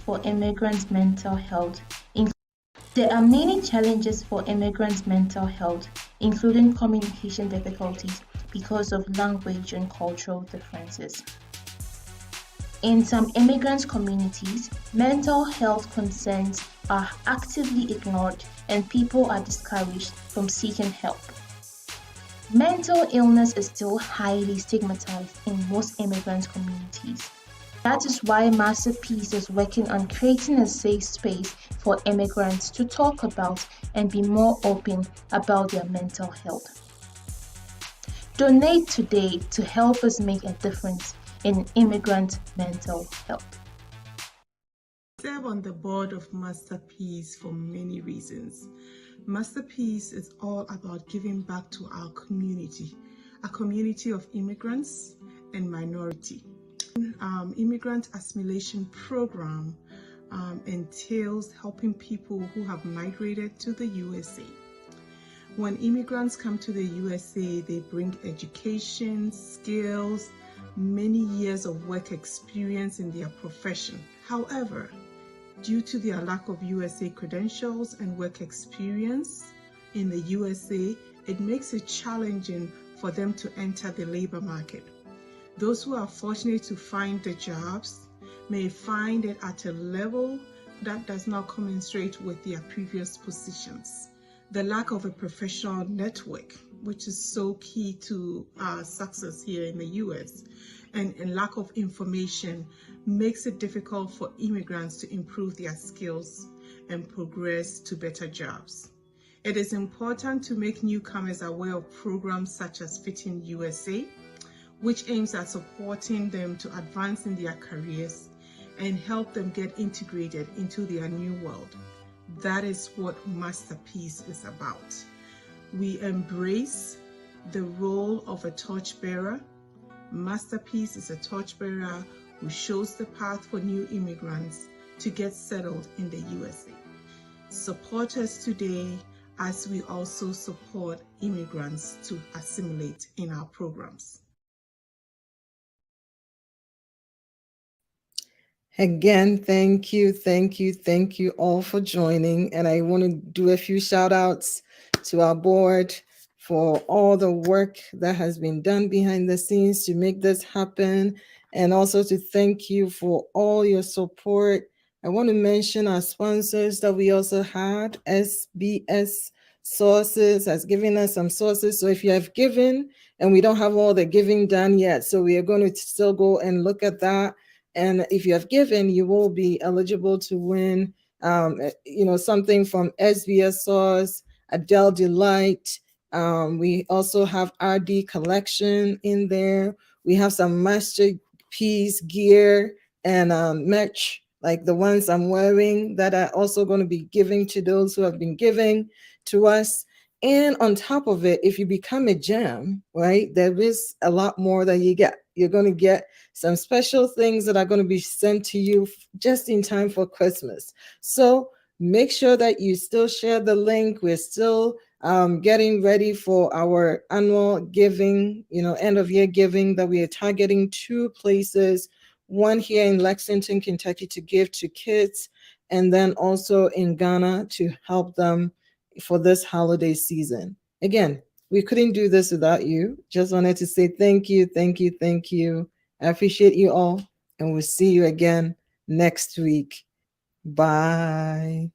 For immigrants' mental health. There are many challenges for immigrants' mental health, including communication difficulties because of language and cultural differences. In some immigrant communities, mental health concerns are actively ignored and people are discouraged from seeking help. Mental illness is still highly stigmatized in most immigrant communities. That is why Masterpiece is working on creating a safe space for immigrants to talk about and be more open about their mental health. Donate today to help us make a difference in immigrant mental health. I serve on the board of Masterpiece for many reasons. Masterpiece is all about giving back to our community, a community of immigrants and minority. Immigrant assimilation program entails helping people who have migrated to the USA. When immigrants come to the USA, they bring education, skills, many years of work experience in their profession. However, due to their lack of USA credentials and work experience in the USA, it makes it challenging for them to enter the labor market. Those who are fortunate to find the jobs may find it at a level that does not commensurate with their previous positions. The lack of a professional network, which is so key to our success here in the US, and lack of information makes it difficult for immigrants to improve their skills and progress to better jobs. It is important to make newcomers aware of programs such as FitInUSA, which aims at supporting them to advance in their careers and help them get integrated into their new world. That is what Masterpiece is about. We embrace the role of a torchbearer. Masterpiece is a torchbearer who shows the path for new immigrants to get settled in the USA. Support us today as we also support immigrants to assimilate in our programs. Again, thank you all for joining. And I want to do a few shout outs to our board for all the work that has been done behind the scenes to make this happen. And also to thank you for all your support. I want to mention our sponsors that we also had. SBS Sources has given us some sources. So if you have given, and we don't have all the giving done yet, so we are going to still go and look at that. And if you have given, you will be eligible to win, something from SBS Source, Adele Delight. We also have RD Collection in there. We have some Masterpiece gear and merch, like the ones I'm wearing, that are also going to be giving to those who have been giving to us. And on top of it, if you become a gem, right, there is a lot more that you get. You're going to get some special things that are going to be sent to you just in time for Christmas. So make sure that you still share the link. We're still getting ready for our annual giving, end of year giving, that we are targeting 2 places, one here in Lexington, Kentucky, to give to kids, and then also in Ghana to help them for this holiday season. Again, we couldn't do this without you. Just wanted to say thank you. I appreciate you all, and we'll see you again next week. Bye.